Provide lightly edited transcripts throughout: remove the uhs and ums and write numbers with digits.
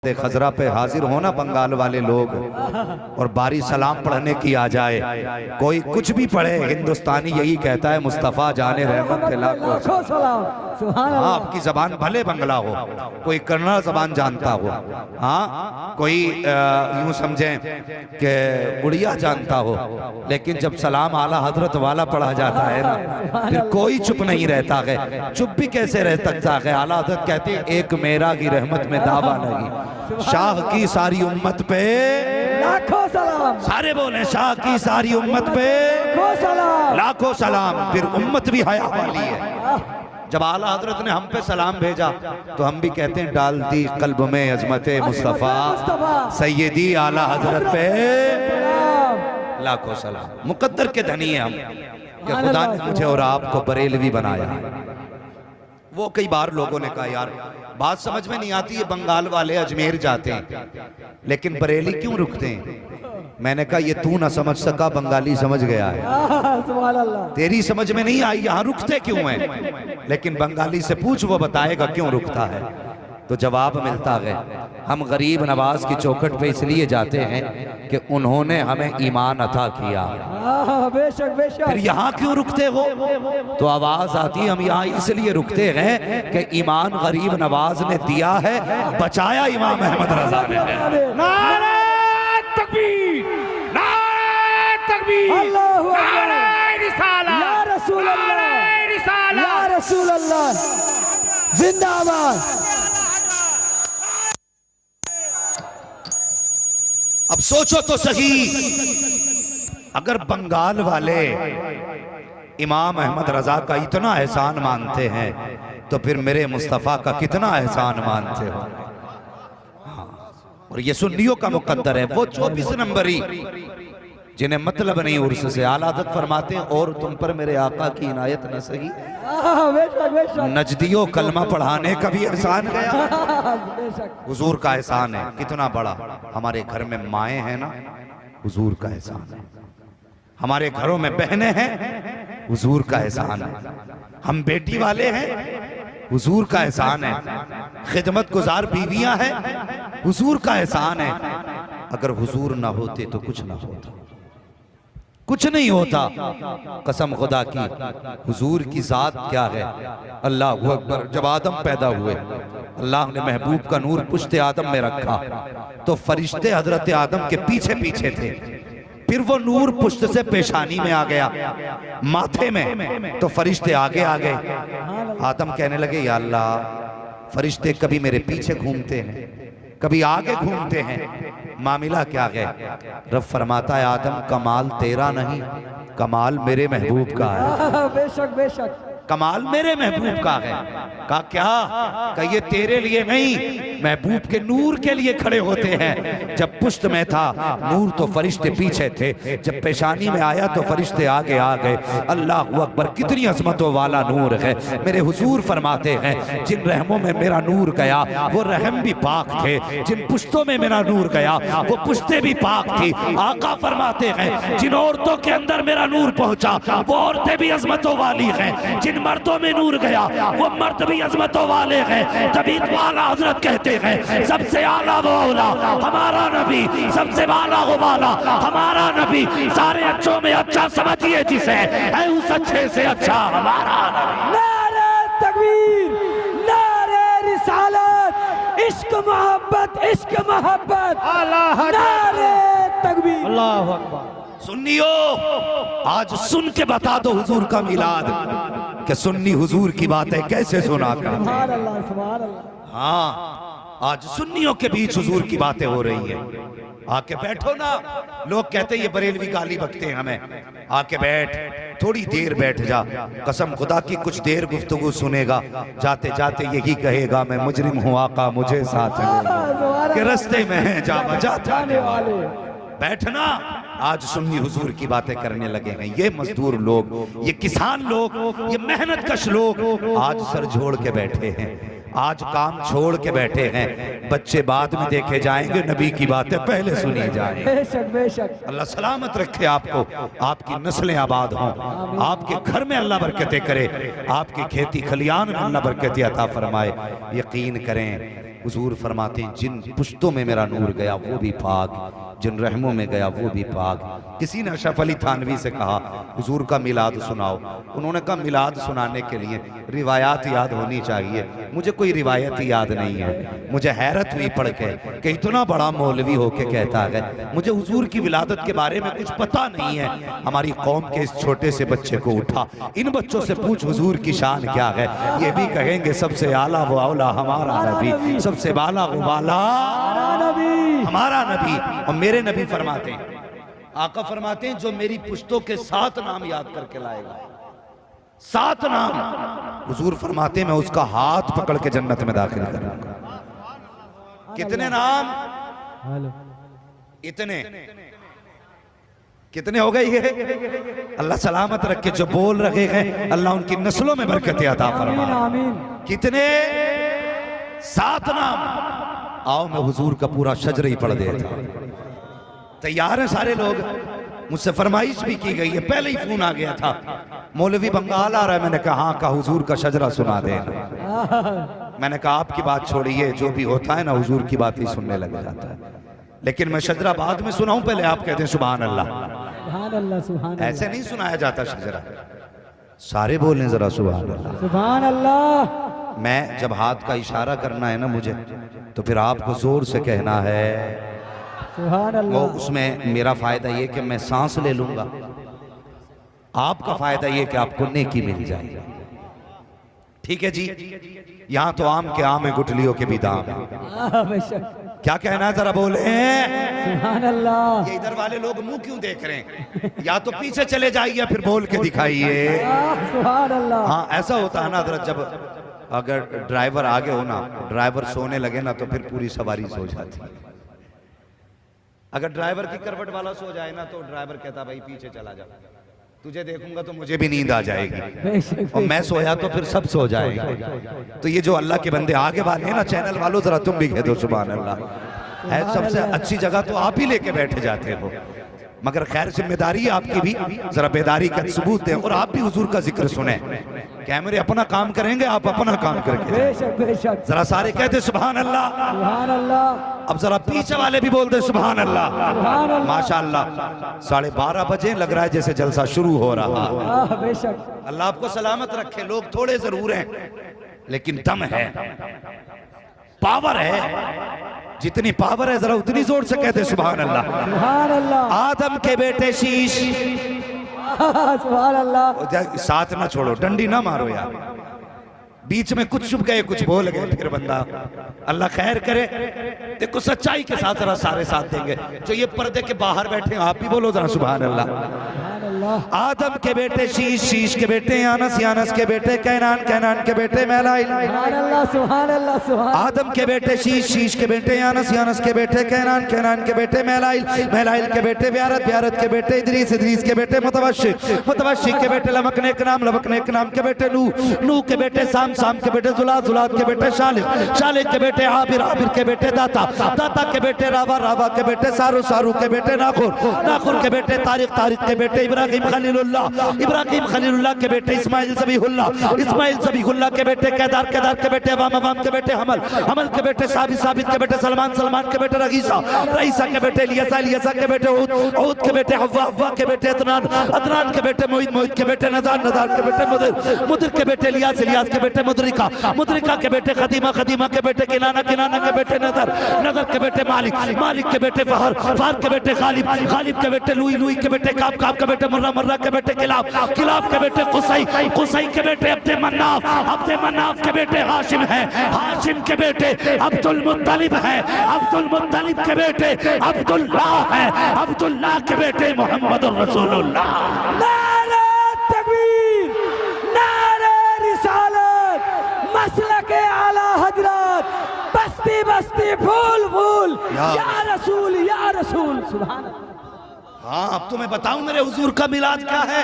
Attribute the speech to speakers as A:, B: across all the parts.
A: खजरा पे हाजिर हो ना बंगाल वाले लोग और बारी सलाम पढ़ने की आ जाए, कोई कुछ भी पढ़े, हिंदुस्तानी यही कहता है मुस्तफ़ा जाने रहमत लाखों सलाम। हाँ, आपकी जबान भले बंगला हो, कोई कन्नड़ जबान जानता हो, हाँ कोई यूं समझें कि उड़िया जानता हो, लेकिन जब सलाम आला हजरत वाला पढ़ा जाता है ना, फिर कोई चुप नहीं रहता है। चुप भी कैसे रह सकता है? आला हजरत कहते हैं एक मेरा की रहमत में दावा लगी, शाह की सारी उम्मत पे
B: लाखों सलाम।
A: सारे बोले शाह की सारी उम्मत पे लाखों सलाम। फिर उम्मत भी हया वाली है। जब आला हजरत ने हम पे सलाम भेजा तो हम भी कहते हैं डाल दी कल्ब में अजमत मुस्तफ़ा सैयदी आला हजरत पे लाखों सलाम। मुकद्दर के धनी हैं हम कि खुदा ने मुझे और आपको बरेलवी बनाया। वो कई बार लोगों ने कहा यार बात समझ में नहीं आती है, बंगाल वाले अजमेर जाते हैं लेकिन बरेली क्यों रुकते हैं? मैंने कहा ये तू ना समझ सका, बंगाली समझ गया है। तेरी समझ में नहीं आई यहाँ रुकते क्यों हैं, लेकिन बंगाली से पूछ वो बताएगा क्यों रुकता है। तो जवाब मिलता है हम गरीब नवाज की चौखट पे इसलिए जाते हैं कि उन्होंने हमें ईमान अता किया।
B: बेशक बेशक।
A: फिर यहाँ क्यों रुकते हो? तो आवाज आती हम यहाँ इसलिए रुकते हैं कि ईमान गरीब नवाज ने दिया है, बचाया इमाम अहमद रजा ने।
C: नारे तकबीर, नारे तकबीर, नारे रिसालत,
B: या रसूल अल्लाह,
C: नारे रिसालत,
B: या रसूल अल्लाह, जिंदाबाद।
A: अब सोचो तो सही, अगर बंगाल वाले इमाम अहमद रजा का इतना एहसान मानते हैं तो फिर मेरे मुस्तफ़ा का कितना एहसान मानते हो। और ये सुन्नियों का मुकद्दर है, वो 24 नंबरी जिन्हें मतलब नहीं उर्स से। आला हज़रत फरमाते हैं और तुम पर मेरे आका की इनायत न सही, नजदियों कलमा पढ़ाने का भी एहसान गया। हुजूर का एहसान है कितना बड़ा। हमारे घर में माएँ हैं ना, हुजूर का एहसान है। हमारे घरों में बहनें हैं, हुजूर का एहसान है। हम बेटी वाले हैं, हुजूर का एहसान है। खिदमत गुजार बीवियां हैं, हुजूर का एहसान है। अगर हुजूर ना होते तो कुछ ना होता, कुछ नहीं होता। कसम खुदा की, हुजूर की जात क्या है। अल्लाह अकबर। जब आदम पैदा हुए अल्लाह ने महबूब का नूर पुश्ते आदम में रखा तो फरिश्ते हजरत आदम के पीछे पीछे थे। फिर वो नूर पुश्त से पेशानी में आ गया, माथे में, तो फरिश्ते आगे आ गए। आदम कहने लगे या अल्लाह, फरिश्ते कभी मेरे पीछे घूमते हैं कभी आगे घूमते हैं, मामला क्या है? रब फरमाता है आदम कमाल तेरा नहीं, कमाल मेरे महबूब का है।
B: बेशक बेशक।
A: कमाल मेरे महबूब का है। कहा क्या? कहा ये तेरे लिए नहीं, महबूब के नूर के लिए खड़े होते हैं। जब पुश्त में था नूर तो फरिश्ते पीछे थे, जब पेशानी में आया तो फरिश्ते आगे आ गए। अल्लाह अकबर, कितनी अजमतों वाला नूर है। मेरे हुजूर फरमाते हैं जिन रहमों में मेरा नूर गया वो रहम भी पाक थे, जिन पुश्तों में मेरा नूर गया वो पुश्ते भी पाक थी। आका फरमाते हैं जिन औरतों के अंदर मेरा नूर पहुंचा वो औरतें भी अजमतों वाली हैं, जिन मर्दों में नूर गया वो मर्द भी अजमतों वाले हैं। तभी तो आला हजरत कहते हैं सबसे आला वो औला हमारा नबी, सबसे वाला वो वाला हमारा नबी। सारे अच्छों में अच्छा समझिए जिसे है उस अच्छे से अच्छा हमारा नबी।
B: नारे तकबीर, नारे रिसालत, इश्क मोहब्बत, इश्क मोहब्बत, नारे तकबीर।
C: अल्लाहु अकबर।
A: सुन्नियो आज सुन के बता दो हुजूर का मिलाद, कि सुन्नी हुजूर की बातें कैसे सुना कर।
B: सुभान अल्लाह, सुभान अल्लाह।
A: हाँ, आज सुन्नियों के बीच हुजूर की बातें हो रही हैं। आके बैठो ना। लोग कहते हैं ये बरेलवी गाली बकते हैं हमें। आके बैठ, थोड़ी देर बैठ जा। कसम खुदा की कुछ देर गुफ्तगू सुनेगा, जाते जाते यही कहेगा मैं मुजरिम हूँ आका मुझे साथ ले, कि रस्ते में है जा बजा जाने वाले। बैठना। आज सुन्नी हुजूर की बातें करने लगे हैं। ये मजदूर लोग, ये किसान लोग, ये मेहनत कश लोग आज सर जोड़ के बैठे हैं, आज काम छोड़ के बैठे हैं। बच्चे बाद में देखे जाएंगे, नबी की बातें पहले सुनी जाएंगी।
B: बेशक बेशक।
A: अल्लाह सलामत रखे आपको, आपकी नस्लें आबाद हों, आपके घर में अल्लाह बरकतें करे, आपकी खेती खलियान में अल्लाह बरकतें अता फरमाए। यकीन करें हुजूर फरमाते हैं जिन पुश्तों में मेरा नूर गया वो भी पाक, जिन रहमों में गया वो भी पाक। किसी ने अशरफ अली थानवी से कहा हुजूर का मिलाद सुनाओ। उन्होंने कहा मिलाद सुनाने के लिए रिवायात याद होनी चाहिए। मुझे कोई रिवायत याद नहीं है। मुझे हैरत हुई पढ़ के कि इतना बड़ा मौलवी होके कहता है मुझे हुजूर की विलादत के बारे में कुछ पता नहीं है। हमारी कौम के इस छोटे से बच्चे को उठा, इन बच्चों से पूछ हुजूर की शान क्या है, ये भी कहेंगे सबसे आला वो औला हमारा नबी, सबसे बाला वो बाला हमारा नबी। और मेरे नबी फरमाते हैं, आका फरमाते हैं जो मेरी पुश्तों के 7 नाम याद करके लाएगा, 7 नाम, हुजूर फरमाते हैं मैं उसका हाथ पकड़ के जन्नत में दाखिल करूंगा। कितने नाम? इतने कितने हो गए ये? अल्लाह सलामत रखे। जो बोल रहे हैं अल्लाह उनकी नस्लों में बरकत अता फरमाए। कितने? 7 नाम। आओ मैं हुजूर का पूरा शजर ही पढ़ देता। तैयार हैं सारे लोग? मुझसे फरमाइश भी की गई है, पहले ही फोन आ गया था मौलवी बंगाल आ रहा है। मैंने कहा हाँ का हुजूर का शजरा सुना देना। मैंने कहा आपकी बात छोड़िए, जो भी होता है ना हुजूर की बात ही सुनने लग जाता है। लेकिन मैं शजरा बाद में सुनाऊं, पहले आप कहते हैं सुभान अल्लाह।
B: सुभान अल्लाह, सुभान अल्लाह।
A: ऐसे नहीं सुनाया जाता शजरा, सारे बोलें जरा सुभान अल्लाह,
B: सुभान अल्लाह।
A: मैं जब हाथ का इशारा करना है ना मुझे, तो फिर आपको जोर से कहना है
B: सुभान
A: वो।
B: अल्लाह।
A: उसमें मेरा फायदा ये कि मैं सांस ले लूंगा, आपका फायदा ये कि आपको नेकी मिल जाए। ठीक है जी? यहाँ तो आम के आम है, गुठलियों के भी दाम है।
B: बेशक।
A: क्या कहना है जरा बोले?
B: सुभान अल्लाह।
A: ये इधर वाले लोग मुंह क्यों देख रहे हैं? या तो पीछे चले जाइए फिर बोल के दिखाइए।
B: सुभान अल्लाह।
A: हाँ ऐसा होता है ना हजरत, जब अगर ड्राइवर आगे हो ना, ड्राइवर सोने लगे ना तो फिर पूरी सवारी सो जाती है। अगर ड्राइवर की करवट वाला सो जाए ना तो ड्राइवर कहता भाई पीछे चला जा, तुझे देखूंगा तो मुझे भी नींद आ जाएगी, और मैं सोया तो फिर सब सो जाएंगे। तो ये जो अल्लाह के बंदे आगे वाले हैं ना, चैनल वालों जरा तुम भी कह दो सुभान अल्लाह। है सबसे अच्छी जगह तो आप ही लेके बैठे जाते हो, मगर खैर जिम्मेदारी है आपकी भी, जरा बेदारी का सबूत दें और आप भी हुजूर का जिक्र सुने। कैमरे अपना काम करेंगे, आप अपना काम करके
B: बेशक बेशक।
A: जरा सारे कहते सुभान अल्लाह।
B: सुभान अल्लाह।
A: अब जरा पीछे वाले भी बोलते सुभान अल्लाह।
B: सुभान अल्लाह।
A: माशाअल्लाह 12:30 बजे लग रहा है जैसे जलसा शुरू हो रहा।
B: बेशक।
A: अल्लाह आपको सलामत रखे। लोग थोड़े जरूर हैं लेकिन दम है, पावर है। जितनी पावर है जरा उतनी जोर से कहते सुभान अल्लाह।
B: सुभान अल्लाह।
A: आदम के बेटे शीश।
B: सुभान अल्लाह।
A: साथ ना छोड़ो, डंडी ना मारो यार, बीच में कुछ चुप गए कुछ बोल गए फिर बंदा। अल्लाह खैर करे। देखो सच्चाई के साथ जरा सारे साथ देंगे। जो ये पर्दे के बाहर बैठे हैं आप भी बोलो जरा सुभान अल्लाह। आदम के बेटे शीश, शीश के बेटे यानस, यानस के बेटे कैनान, कैनान के बेटे मैलाइल।
B: सुभान अल्लाह। सुभान अल्लाह। सुभान।
A: आदम के बेटे शीश, शीश के बेटे यानस, यानस के बेटे कैनान, कैनान के बेटे मैलाइल, मैलाइल के बेटे व्यारत, व्यारत के बेटे इदरीस, इदरीस के बेटे मुतवश्शिक, मुतवश्शिक के बेटे लवकने के नाम, लवकने के नाम के बेटे नूह, नूह के बेटे साम, साम के बेटे जुलाद, जुलाद के बेटे शालिक, शालिक के बेटे आबिर, आबिर के बेटे दाता, दाता के बेटे रावा, रावा के बेटे सारू, सारू के बेटे नाखुर, नाखुर के बेटे तारिक, तारिक के बेटे इब्राहिम खलीलुल्लाह, इब्राहिम खलीलुल्लाह के बेटे इस्माइल ज़बीहुल्लाह, इस्माइल ज़बीहुल्लाह के बेटे केदार, केदार के बेटे अवाम, अवाम के बेटे हमल, हमल के बेटे साबित, साबित के बेटे सलमान, सलमान के बेटे रईसा, रईसा के बेटे इलियासा, इलियासा के बेटे ऊद, ऊद के बेटे हव्वा, हव्वा के बेटे अदनान, अदनान के बेटे मोइद, मोइद के बेटे नदार, नदार के बेटे मुदिर, मुदिर के बेटे इलियास, इलियास के बेटे मुदरिका, मुदरिका के बेटे खदीमा, खदीमा के बेटे किनाना, किनाना के बेटे नदर, नदर के बेटे मालिक, मालिक के बेटे फहर, फहर के बेटे गालिब, गालिब के बेटे लुई, लुई के बेटे काब, काब के बेटे मुर्रा, मुर्रा के बेटे किलाब, किलाब के बेटे कुसई, कुसई के बेटे अब्दे मन्नाफ, अब्दे मन्नाफ के बेटे हाशिम है, हाशिम के बेटे अब्दुल मुत्तलिब है, अब्दुल मुत्तलिब के बेटे अब्दुल्लाह है, अब्दुल्लाह के बेटे मोहम्मदुर रसूलुल्लाह।
B: नारे तकबीर, नारे रिसालत, मसलके आला हजरत, बस्ती बस्ती फूल फूल, या रसूल, या रसूल। सुभान अल्लाह।
A: हाँ अब तो मैं बताऊं मेरे हुजूर का मिलाद क्या है,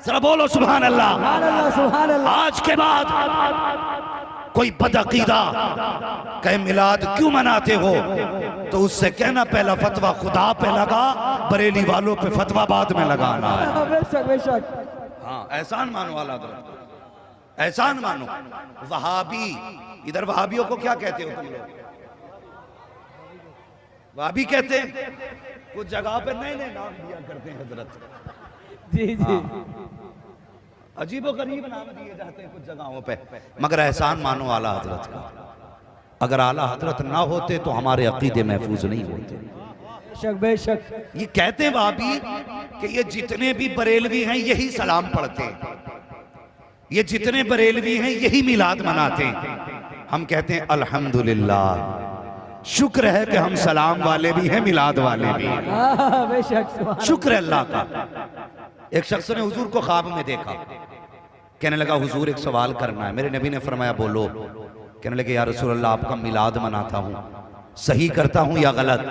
A: जरा बोलो सुभान अल्लाह।
B: सुभान अल्लाह। सुभान अल्लाह।
A: आज के बाद कोई बदअकीदा कहे मिलाद क्यों मनाते हो, तो उससे कहना पहला फतवा खुदा पे लगा, बरेली वालों पे फतवा बाद में लगाना है।
B: बेशक बेशक।
A: हाँ एहसान मानो वाला, एहसान मानो। वहाबी इधर वहाबियों को क्या कहते हो तुम लोग? वहाबी कहते हैं, कुछ जगह पे नए नए नाम दिया करते हैं हजरत।
B: जी जी
A: अजीबो गरीब नाम दिए जाते हैं कुछ जगहों पे, मगर एहसान मानो आला हजरत का। अगर आला हजरत ना होते तो हमारे अकीदे महफूज नहीं होते।
B: बेशक बेशक।
A: ये कहते हैं भाभी कि ये जितने भी बरेलवी हैं यही सलाम पढ़ते हैं, ये जितने बरेलवी हैं यही मिलाद मनाते हैं। हम कहते हैं अल्हम्दुलिल्लाह, शुक्र है कि हम सलाम वाले भी हैं, मिलाद वाले भी हैं।
B: बेशक
A: शुक्र है अल्लाह का। एक शख्स ने हुजूर को ख्वाब में देखा, कहने लगा हुजूर एक सवाल करना है। मेरे नबी ने फरमाया बोलो। कहने लगे या रसूल अल्लाह, आपका मिलाद मनाता हूँ, सही करता हूँ या गलत?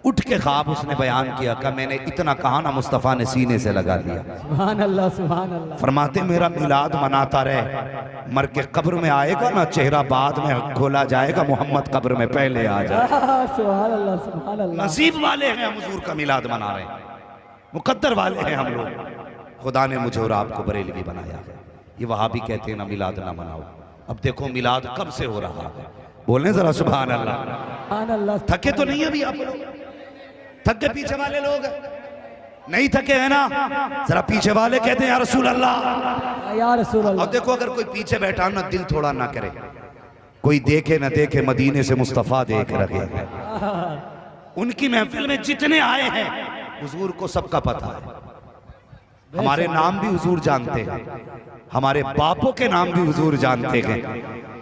A: उठ के ख्वाब उसने बयान किया कि मैंने इतना कहा ना, मुस्तफ़ा ने सीने से लगा दिया।
B: सुभान अल्लाह सुभान अल्लाह।
A: फरमाते मेरा मिलाद मनाता रहे, मर के कब्र में आएगा ना, चेहरा बाद में खोला जाएगा, मोहम्मद कब्र में पहले आ जाए।
B: सुभान अल्लाह सुभान अल्लाह।
A: नसीब वाले हैं हम हुजूर का मिलाद मना रहे हैं, मुकद्दर वाले हैं हम लोग। खुदा ने मुझे और आपको बरेलवी बनाया है। ये वहाबी कहते हैं ना मिलाद ना मनाओ। अब देखो मिलाद कब से हो रहा है, बोलने जरा सुभान अल्लाह।
B: सुभान अल्लाह।
A: थके तो नहीं अभी आप लोग? थक गए पीछे वाले लोग? नहीं थके हैं ना? जरा पीछे वाले कहते हैं या रसूल अल्लाह,
B: या रसूल अल्लाह।
A: अब देखो अगर कोई पीछे बैठा ना, दिल थोड़ा ना करे, कोई देखे ना देखे, मदीने से मुस्तफ़ा देख रहे हैं। उनकी महफिल में जितने आए हैं हुजूर को सबका पता है। हमारे नाम भी हुजूर जानते हैं, हमारे बापों के नाम भी हुजूर जानते हैं,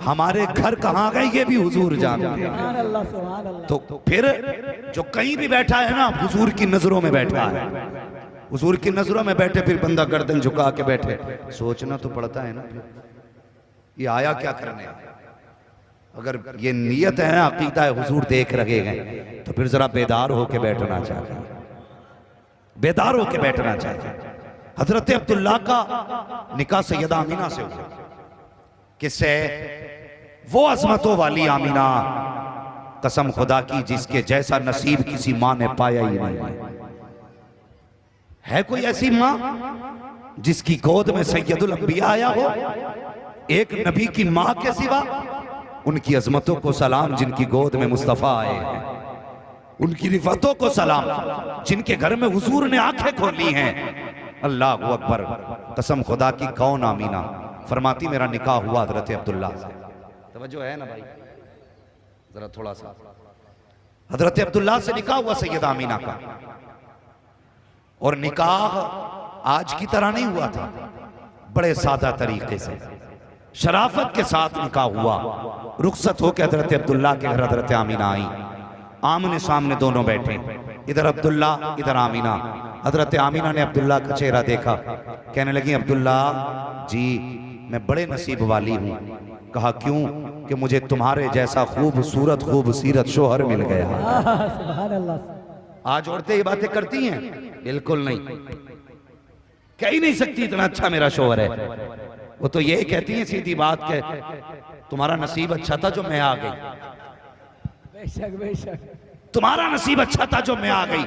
A: हमारे घर कहाँ गए ये भी हुजूर जानते हैं।
B: सुभान अल्लाह सुभान अल्लाह।
A: तो फिर जो कहीं भी बैठा है ना, हुजूर की नजरों में बैठा है। हुजूर की नजरों में बैठे फिर बंदा गर्दन झुका के बैठे, सोचना तो पड़ता है ना ये आया क्या करने। अगर ये नियत है, अकीदा है, हुजूर देख रहे हैं, तो फिर जरा बेदार होके बैठना चाहिए, बेदार होके बैठना चाहिए। हजरत अब्दुल्ला का निकाह सैयदा आमीना से हुआ। किससे? वो अजमतों वाली आमीना, कसम खुदा की जिसके जैसा नसीब किसी माँ ने पाया ही नहीं है। कोई ऐसी माँ जिसकी गोद में सैयदुल अंबिया आया हो? एक नबी की माँ के सिवा? उनकी अजमतों को सलाम जिनकी गोद में मुस्तफा आए हैं, उनकी रिफतों को सलाम जिनके घर में हुजूर ने आंखें खोली हैं। अल्लाह अकबर, कसम खुदा की कौन आमीना फरमाती मेरा निकाह हुआ हजरत अब्दुल्ला से। तवज्जो है ना भाई, जरा थोड़ा सा। हजरत अब्दुल्ला से निकाह हुआ सैयदा आमीना का, और निकाह आज की तरह नहीं हुआ था, बड़े सादा तरीके से शराफत के साथ निकाह हुआ। रुखसत होकर हजरत अब्दुल्ला के घर हजरत आमीना आई, आमने सामने दोनों बैठे, इधर अब्दुल्ला इधर आमीना। हजरत आमीना ने अब्दुल्ला का चेहरा देखा, कहने लगी अब्दुल्ला जी मैं बड़े नसीब वाली हूँ। कहा क्यों? कि मुझे तुम्हारे जैसा खूबसूरत खूबसीरत शोहर मिल गया।
B: सुभान अल्लाह।
A: आज औरतें ये बातें करती हैं? बिल्कुल नहीं, कह ही नहीं सकती इतना अच्छा मेरा शोहर है। वो तो ये कहती है सीधी बात के तुम्हारा नसीब अच्छा था जो मैं आ गई।
B: बेशक बेशक।
A: तुम्हारा नसीब अच्छा था जो मैं आ गई।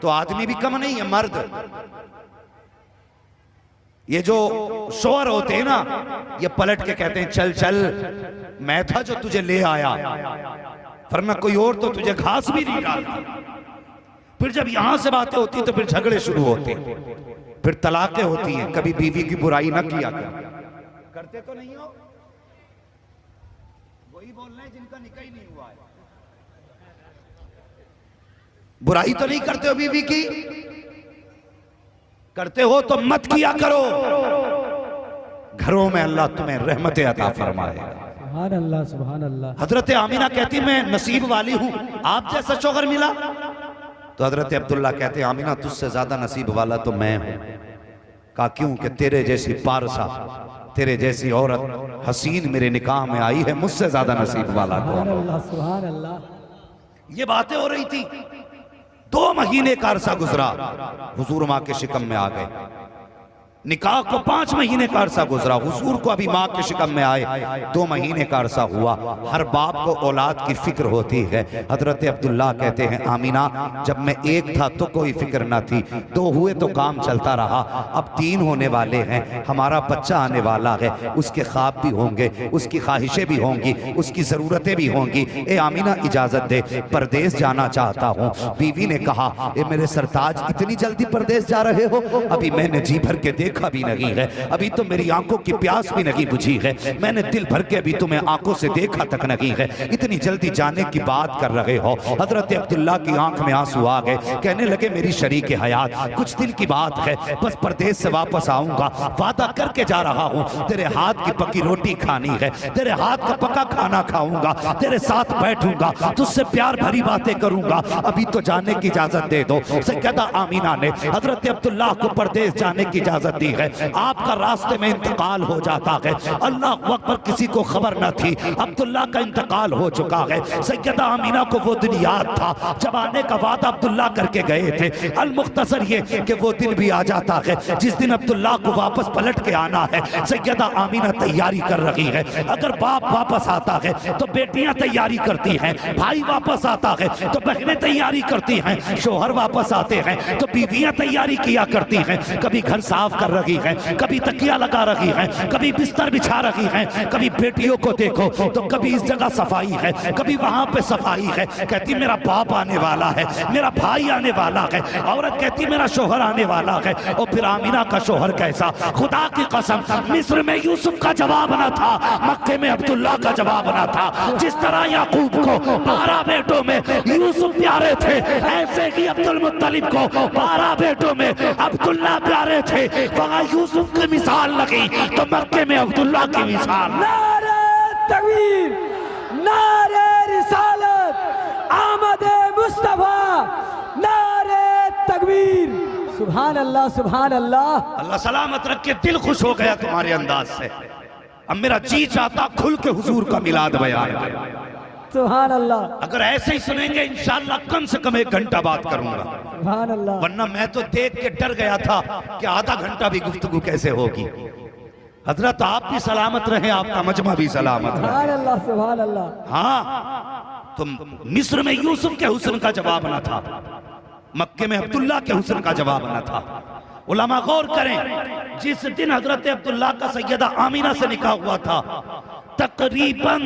A: तो आदमी भी कम नहीं है, मर्द। ये जो शोहर होते हैं ना, ये पलट के कहते हैं चल चल, मैं था जो तुझे ले आया, वरना कोई और तो तुझे घास भी नहीं डालती। फिर जब यहां से बातें होती तो फिर झगड़े शुरू होते, फिर तलाकें होती हैं। कभी बीवी की बुराई ना किया करते तो नहीं हो? वही बोल रहे हैं जिनका निकाह ही नहीं हुआ है। बुराई तो नहीं करते हो बीवी की? करते हो तो मत किया करो, घरों में अल्लाह तुम्हें रहमतें अता फरमाएगा।
B: सुभान अल्लाह सुभान अल्लाह।
A: हजरत आमीना कहती मैं नसीब वाली हूं, आप जैसा शौहर मिला। तो हजरत अब्दुल्ला कहते आमीना तुझसे ज्यादा नसीब वाला तो मैं हूं। कहा क्यों? कि तेरे जैसी पारसा, तेरे जैसी औरत हसीन मेरे निकाह में आई है, मुझसे ज्यादा नसीब वाला कौन?
B: सुभान अल्लाह सुभान अल्लाह।
A: ये बातें हो रही थी। 2 महीने का अरसा गुजरा, हुजूर मां के शिकम में आ गए। निकाह को 5 महीने का अरसा गुजरा, हुजूर को अभी माँ के शिकम में आए 2 महीने का अरसा हुआ। हर बाप को औलाद की फिक्र होती है। हजरत अब्दुल्ला कहते हैं आमीना जब मैं 1 था तो कोई फिक्र ना थी, 2 हुए तो काम चलता रहा, अब 3 होने वाले हैं, हमारा बच्चा आने वाला है, उसके ख्वाब भी होंगे, उसकी ख्वाहिशें भी होंगी, उसकी ज़रूरतें भी होंगी। ए आमीना इजाज़त दे, परदेश जाना चाहता हूँ। बीवी ने कहा ए मेरे सरताज इतनी जल्दी परदेश जा रहे हो? अभी मैंने जी भर के देखा भी नहीं है, अभी तो मेरी आंखों की प्यास भी नहीं बुझी है, मैंने दिल भर के भी तुम्हें आंखों से देखा तक नहीं है, इतनी जल्दी जाने की बात कर रहे हो? हजरत अब्दुल्ला की आंख में आंसू आ गए, कहने लगे मेरी शरीक हयात, कुछ दिन की बात है, बस परदेश से वापस आऊंगा, वादा करके जा रहा हूँ, तेरे हाथ की पकी रोटी खानी है, तेरे हाथ का पका खाना खाऊंगा, तेरे साथ बैठूंगा, तुझसे प्यार भरी बातें करूंगा, अभी तो जाने की इजाजत दे दो। सैयदा आमीना ने हजरत अब्दुल्ला को परदेश जाने की इजाजत दी है। आपका रास्ते में इंतकाल हो जाता है, अल्लाह अकबर, किसी को खबर न थी अब्दुल्ला का इंतकाल हो चुका है। सैयदा आमीना को वो दिन याद था जब आने का वादा अब्दुल्ला करके गए थे। अल मुख्तसर ये कि वो दिन भी आ जाता है जिस दिन अब्दुल्ला को वापस पलट के आना है। सैयदा आमीना तैयारी कर रही है, अगर बाप वापस आता है तो बेटियां तैयारी करती हैं, भाई वापस आता है तो बहनें तैयारी करती हैं, शोहर वापस आते हैं तो बीवियां तैयारी किया करती हैं, कभी घर साफ कर रही हैं, कभी तकिया लगा रही हैं, कभी बिस्तर बिछा रही हैं, कभी बेटियों को देखो तो कभी इस जगह सफाई है, कभी वहां पे सफाई है, कहती मेरा बाप आने वाला है, मेरा भाई आने वाला है, औरत कहती मेरा शोहर आने वाला है। और फिर आमीना का शोहर कैसा, खुदा की कसम मिस्र में यूसुफ का जवाब ना था, मक्के में अब्दुल्ला का जवाब ना था। जिस तरह याकूब को 12 बेटों में यूसुफ प्यारे थे, ऐसे ही अब्दुल मुत्तलिब को 12 बेटों में अब्दुल्ला प्यारे थे। वहां यूसुफ की मिसाल लगी तो मक्के में अब्दुल्ला की मिसाल।
B: नारे तकबीर, नारे रिसालत, आमदे मुस्तफा, नारे तकबीर, सुभान अल्लाह, सुभान अल्लाह।
A: अल्लाह सलामत रख के, दिल खुश हो गया तुम्हारे अंदाज से। अब मेरा जी चाहता खुल के हुजूर का मिलाद बयान करूं।
B: सुभान अल्लाह।
A: अगर ऐसे ही सुनेंगे इंशाअल्लाह कम से कम 1 घंटा बात करूंगा,
B: सुभान अल्लाह।
A: वरना मैं तो देख के डर गया था कि आधा घंटा भी गुफ्तगू कैसे होगी। हजरत आप भी सलामत रहे, आपका मजमा भी सलामत रहे।
B: सुभान अल्लाह, सुभान अल्लाह।
A: हाँ, तो मिस्र में यूसुफ के हुस्न का जवाब न था, मक्के में अब्दुल्ला के हुस्न का जवाब न था। उलमा गौर करें, जिस दिन हजरत अब्दुल्ला का सैयदा आमीना से निकाह हुआ था, तकरीबन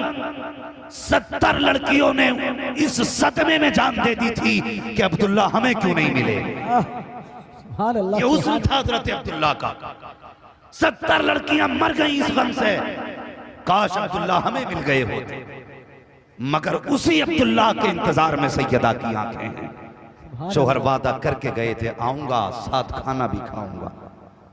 A: 70 लड़कियों ने इस सदमे में जान दे दी थी कि अब्दुल्ला हमें क्यों नहीं मिले।
B: सुभान अल्लाह।
A: ये हुस्न था हजरत अब्दुल्ला का। 70 लड़कियां मर गई इस गम से, काश अब्दुल्ला हमें मिल गए होते। मगर उसी अब्दुल्ला के इंतजार में सैयदा की आंखें हैं। शोहर वादा करके गए थे, आऊंगा साथ खाना भी खाऊंगा,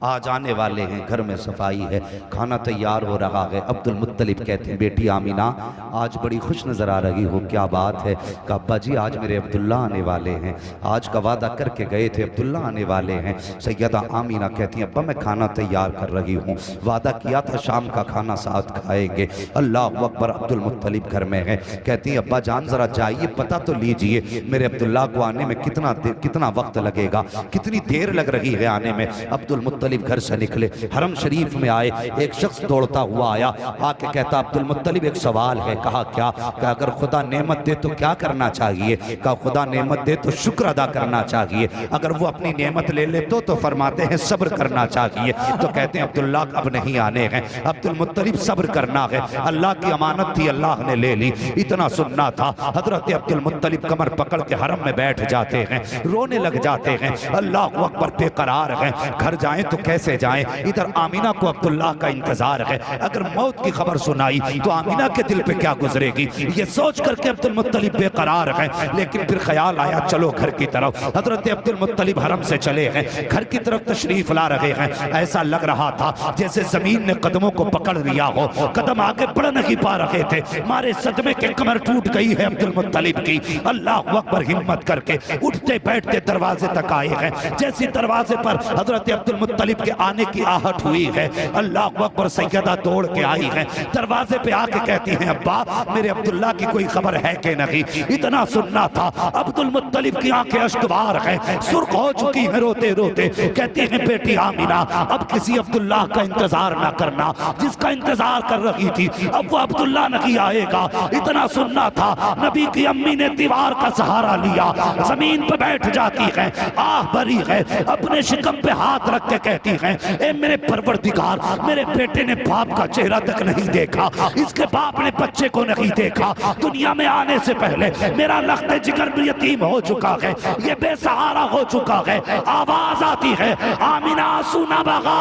A: आज आने वाले हैं, घर में सफाई है, खाना तैयार हो रहा है। अब्दुल मुत्तलिब कहते हैं बेटी आमीना आज बड़ी खुश नजर आ रही हो, क्या बात है? कहा अब्बा जी आज मेरे अब्दुल्ला आने वाले हैं, आज का वादा करके गए थे, अब्दुल्ला आने वाले हैं। सैयदा आमीना कहती हैं अब्बा मैं खाना तैयार कर रही हूँ, वादा किया था शाम का खाना साथ खाएंगे। अल्लाह अकबर, अब्दुल मुत्तलिब घर में है। कहती हैं अब्बा जान जरा जाइए, पता तो लीजिए मेरे अब्दुल्ला को आने में कितना वक्त लगेगा, कितनी देर लग रही है आने में। अब्दुल मुत्तलिब घर से निकले, हरम शरीफ में आए, एक शख्स दौड़ता हुआ आया, आके कहता अब्दुल मुत्तलिब एक सवाल है। कहा क्या? कहा अगर खुदा नेमत दे तो क्या करना चाहिए? कहा खुदा नेमत दे तो शुक्र अदा करना चाहिए, अगर वो अपनी नेमत ले ले तो फरमाते हैं सब्र करना चाहिए। तो कहते हैं अब्दुल्ला अब नहीं आने हैं। अब्दुल मुत्तलिब सब्र करना है, अल्लाह की अमानत थी, अल्लाह ने ले ली, इतना सुनना था। हजरत अब्दुल मुत्तलिब कमर पकड़ के हरम में बैठ जाते हैं, रोने लग जाते हैं। अल्लाह अकबर, बेकरार हैं, घर जाएं तो कैसे जाएं? इधर आमीना को अब्दुल्ला का इंतजार है, अगर मौत की खबर सुनाई तो आमीना के दिल पे क्या गुजरेगी, ये सोच करके अब्दुल मुत्तलिब बेकरार हैं। लेकिन फिर ख्याल आया चलो घर की तरफ। हजरत अब्दुल मुत्तलिब हरम से चले हैं, घर की तरफ तशरीफ ला रहे हैं। ऐसा लग रहा था जैसे जमीन ने कदमों को पकड़ लिया हो, कदम आगे बढ़ नहीं पा रहे थे, मारे सदमे के कमर टूट गई है अब्दुल मुत्तलिब की। अल्लाह अकबर, हिम्मत करके उठते बैठते दरवाजे तक आए हैं। जैसे दरवाजे पर हजरत अब्दुल मुत्तलिब मुत्तलिब के आने की आहट हुई है। अल्लाह अकबर, सैयदा दौड़ के आई है, दरवाजे पे आके कहती हैं अब्बा मेरे अब्दुल्ला की कोई खबर है कि नहीं। इतना सुनना था। अब्दुल मुत्तलिब की आंखें अश्कबार हैं, सुर्ख हो चुकी हैं रोते रोते। कहती हैं बेटी आमिना अब किसी अब्दुल्ला का इंतजार ना करना, जिसका इंतजार कर रही थी अब वो अब्दुल्ला नहीं आएगा। इतना सुनना था। नबी की अम्मी ने दीवार का सहारा लिया, जमीन पे बैठ जाती है, आह भरी है, अपने शिकम पे हाथ रख के कहती हैं ए मेरे परवरदिगार, मेरे बेटे ने बाप का चेहरा तक नहीं देखा, इसके बाप ने बच्चे को नहीं देखा। दुनिया में आने से पहले मेरा लख्त जिगर भी यतीम हो चुका है, ये बेसहारा हो चुका है। आवाज आती है आमिना सुना बगा,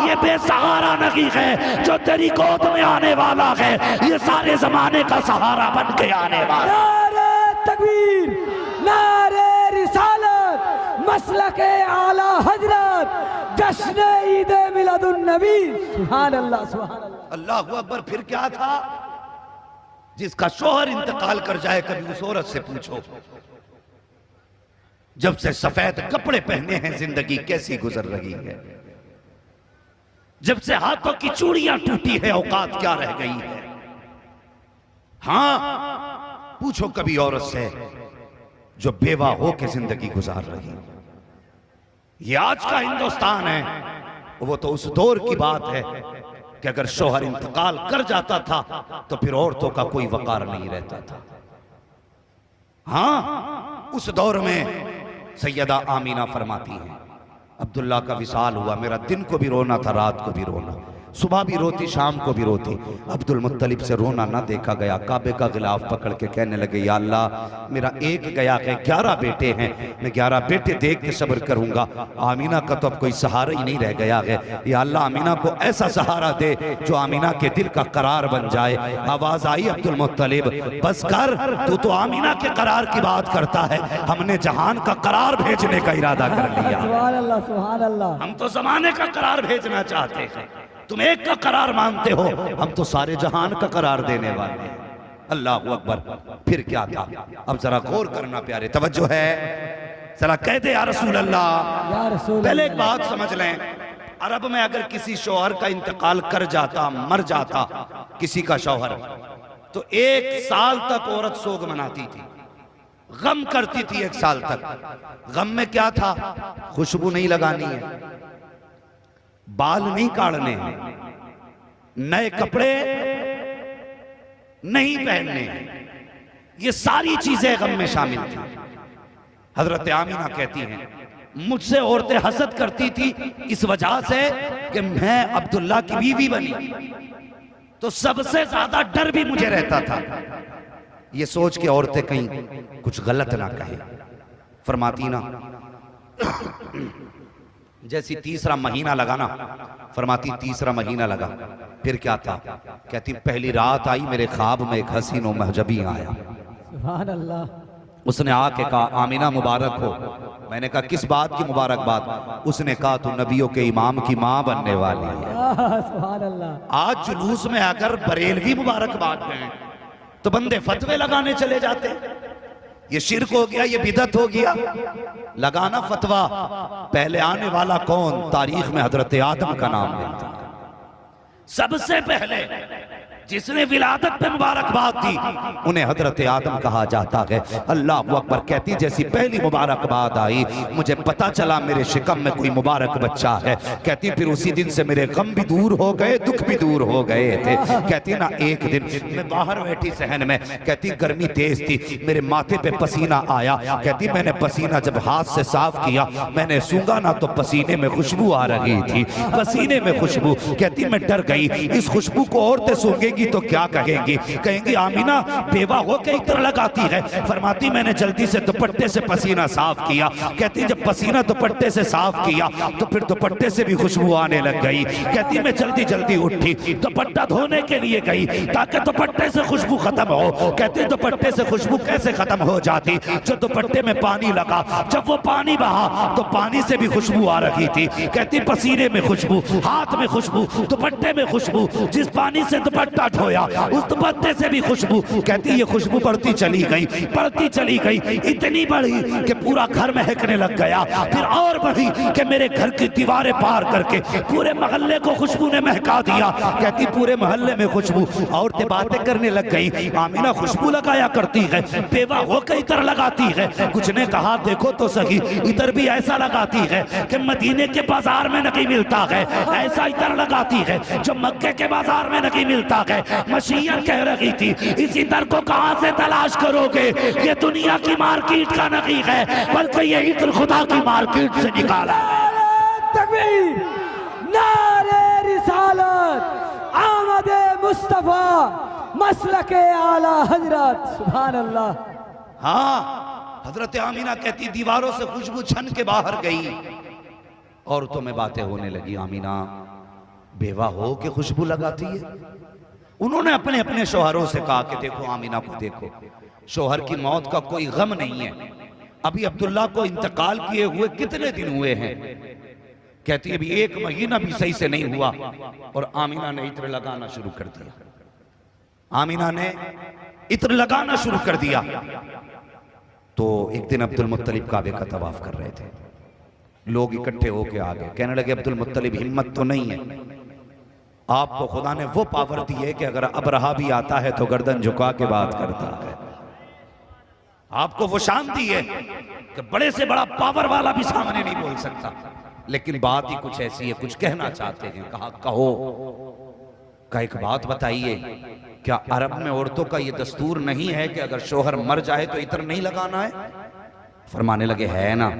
A: ये बेसहारा नहीं है जो तेरी गोद में आने वाला है, ये सारे जमाने का सहारा बन के आने वाला।
B: नारे तकबीर, नारे रिसालत, मसलके आला हजरत, जश्न ईद मिलादुन नबी। सुभान अल्लाह, सुभान अल्लाह।
A: अल्लाहु अकबर। फिर क्या था? जिसका शोहर इंतकाल कर जाए कभी उस औरत से पूछो जब से सफेद कपड़े पहने हैं जिंदगी कैसी गुजर रही है, जब से हाथों की चूड़ियां टूटी है औकात क्या रह गई है। हाँ, पूछो कभी औरत से जो बेवा हो के जिंदगी गुजार रही है। ये आज का हिंदुस्तान है, वो तो उस दौर की बात है कि अगर शोहर इंतकाल कर जाता था तो फिर औरतों का कोई वकार नहीं रहता था। हाँ, उस दौर में सैयदा आमीना फरमाती हैं अब्दुल्ला का विसाल हुआ, मेरा दिन को भी रोना था, रात को भी रोना, सुबह भी रोती, शाम को भी रोती। अब्दुल मुत्तलिब से रोना ना देखा गया। काबे का गिलाफ पकड़ के कहने लगे या अल्लाह मेरा एक गया है, 11 बेटे हैं, मैं 11 बेटे देख के सब्र करूंगा। आमीना का तो अब कोई सहारा ही नहीं रह गया है। या अल्लाह आमीना को ऐसा सहारा दे जो आमीना के दिल का करार बन जाए। आवाज आई अब्दुल मुत्तलिब बस कर, तू तो आमीना के करार की बात करता है, हमने जहान का करार भेजने का इरादा कर लिया।
B: सुभान अल्लाह, सुभान अल्लाह।
A: हम तो जमाने का करार भेजना चाहते हैं, तुम एक का करार मानते हो, हम तो सारे जहान का करार देने वाले हैं। अल्लाह अकबर। फिर क्या था? अब जरा गौर करना प्यारे, तवज्जो है, जरा कह दे या रसूल अल्लाह।
B: या रसूल
A: पहले एक
B: अल्लाह।
A: बात समझ लें, अरब में अगर किसी शौहर का इंतकाल कर जाता, मर जाता किसी का शौहर, तो 1 साल तक औरत सोग मनाती थी, गम करती थी 1 साल तक। गम में क्या था? खुशबू नहीं लगानी है, बाल नहीं काटने हैं, नए कपड़े नहीं पहनने हैं, ये सारी चीजें गम में शामिल थी। हजरत आमीना कहती हैं मुझसे औरतें हसद करती थी इस वजह से कि मैं अब्दुल्ला की बीवी बनी, तो सबसे ज्यादा डर भी मुझे रहता था, ये सोच के औरतें कहीं कुछ गलत ना कहें। फरमाती ना जैसी तीसरा महीना लगा ना, फरमाती तीसरा महीना लगा, फिर क्या था? कहती पहली रात आई मेरे ख्वाब में एक हसीन और महजबी आया।
B: सुभान अल्लाह।
A: उसने आके कहा आमीना मुबारक हो। मैंने कहा किस बात की मुबारकबाद? उसने कहा तू नबियों के इमाम की मां बनने वाली है।
B: सुभान अल्लाह।
A: आज जुलूस में अगर बरेलवी मुबारकबाद दें तो बंदे फतवे लगाने चले जाते, ये शिर्क हो गया, ये बिदत हो गया, लगाना फतवा। पहले आने वाला कौन? तारीख में हजरत आदम का नाम मिलता है। सबसे पहले जिसने विलादत पे मुबारकबाद दी उन्हें हजरत आदम कहा जाता है। अल्लाह अकबर। कहती जैसी पहली मुबारकबाद आई मुझे पता चला मेरे शिकम में कोई मुबारक बच्चा है। कहती फिर उसी दिन से मेरे गम भी दूर हो गए, दुख भी दूर हो गए थे। कहती ना एक दिन मैं बाहर बैठी सहन में, कहती गर्मी तेज थी, मेरे माथे पे पसीना आया। कहती मैंने पसीना जब हाथ से साफ किया, मैंने सूंघा ना तो पसीने में खुशबू आ रही थी, पसीने में खुशबू। कहती मैं डर गई, इस खुशबू को औरतें सूंघेंगी तो क्या कहेंगी? कहेंगी आमीना बेवा हो के इत्र लगाती है। फरमाती मैंने जल्दी से दुपट्टे से पसीना साफ किया। कहती जब पसीना दुपट्टे से साफ किया तो फिर दुपट्टे से भी खुशबू आने लग गई। कहती मैं जल्दी जल्दी उठी, दुपट्टा धोने के लिए गई ताकि दुपट्टे से खुशबू खत्म हो। कहती दुपट्टे से खुशबू कैसे खत्म हो जाती? जो दुपट्टे में पानी लगा, जब वो पानी बहा तो पानी से भी खुशबू आ रही थी। कहती पसीने में खुशबू, हाथ में खुशबू, दुपट्टे में खुशबू, जिस पानी से दुपट्टा जूता ढोया, उस दुपट्टे से भी खुशबू। कहती ये खुशबू बढ़ती चली गई, बढ़ती चली गई, इतनी बढ़ी कि पूरा घर महकने लग गया। फिर और बढ़ी कि मेरे घर की दीवारें पार करके पूरे मोहल्ले को खुशबू ने महका दिया। कहती पूरे मोहल्ले में खुशबू। औरतें बातें करने लग गई, आमीना खुशबू लगाया करती है, बेवा होकर इतर लगाती है। कुछ ने कहा देखो तो सही, इतर भी ऐसा लगाती है कि मदीने के बाजार में नहीं मिलता है, ऐसा इतर लगाती है जो मक्के के बाजार में नहीं मिलता है। मशीयन कह रही थी इस इतर को कहां से तलाश करोगे, ये दुनिया की मार्केट का नहीं है, बल्कि ये इतर खुदा की मार्केट से निकाला।
B: तकबीर, नारे रिसालत, आमदे मुस्तफा, मसलके आला हजरत, सुभान अल्लाह।
A: हाँ, हजरत आमीना कहती दीवारों से खुशबू छन के बाहर गई। औरतों में बातें होने लगी, आमीना बेवा हो के खुशबू लगाती है। उन्होंने अपने अपने शौहरों से कहा कि देखो आमीना को देखो, शौहर की मौत का कोई गम नहीं है, अभी अब्दुल्ला को इंतकाल किए हुए कितने दिन हुए हैं। कहती है अभी 1 महीना भी सही से नहीं हुआ। और आमीना ने इत्र लगाना शुरू कर दिया, आमीना ने इत्र लगाना शुरू कर दिया। तो एक दिन अब्दुल मुत्तलिब काबे का तवाफ कर रहे थे, लोग इकट्ठे होके आ गए, कहने लगे अब्दुल मुत्तलिब हिम्मत तो नहीं है, आपको खुदा ने वो पावर दी है कि अगर अबरहा भी आता है तो गर्दन झुका के बात करता है, आपको वो शान दी है कि बड़े से बड़ा पावर वाला भी सामने नहीं बोल सकता। लेकिन बात ही कुछ ऐसी है, कुछ कहना चाहते हैं। कहा कहो, का एक बात बताइए, क्या अरब में औरतों का ये दस्तूर नहीं है कि अगर शोहर मर जाए तो इत्र नहीं लगाना है? फरमाने लगे है ना।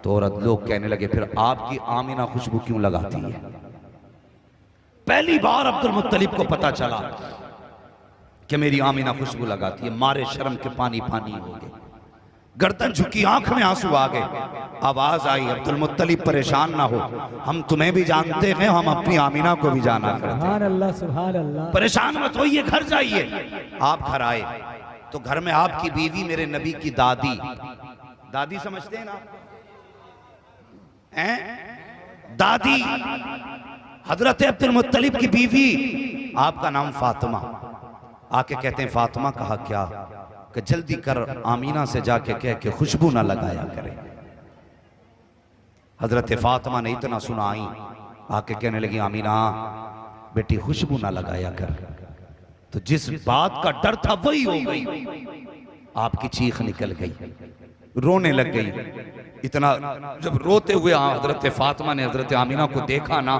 A: तो औरत लोग कहने लगे फिर आपकी आमीना खुशबू क्यों लगाती है? पहली बार अब्दुल मुत्तलिब को पता चला कि मेरी आमीना खुशबू लगाती है। मारे शर्म के पानी पानी हो गए, गर्दन झुकी, आंख में आंसू आ गए। आवाज आई अब्दुल मुत्तलिब परेशान ना हो, हम तुम्हें भी जानते हैं, हम अपनी आमीना को भी जाना करते हैं।
B: सुभान अल्लाह, सुभान अल्लाह।
A: परेशान मत होइए, घर जाइए। आप घर आए तो घर में आपकी बीवी मेरे नबी की दादी, दादी समझते हैं ना, दादी हजरत अब्दुल मुत्तलिब की बीवी, आपका नाम फातिमा। आके कहते हैं फातिमा कहा क्या? कि जल्दी कर आमीना से जाके कह के खुशबू ना लगाया करे। हजरत फातिमा ने इतना सुना, आई आके कहने लगी आमीना बेटी खुशबू ना लगाया कर। तो जिस बात का डर था वही हो गई, आपकी चीख निकल गई, रोने लग गई। इतना जब रोते हुए हजरत फातिमा ने हजरत आमीना को देखा ना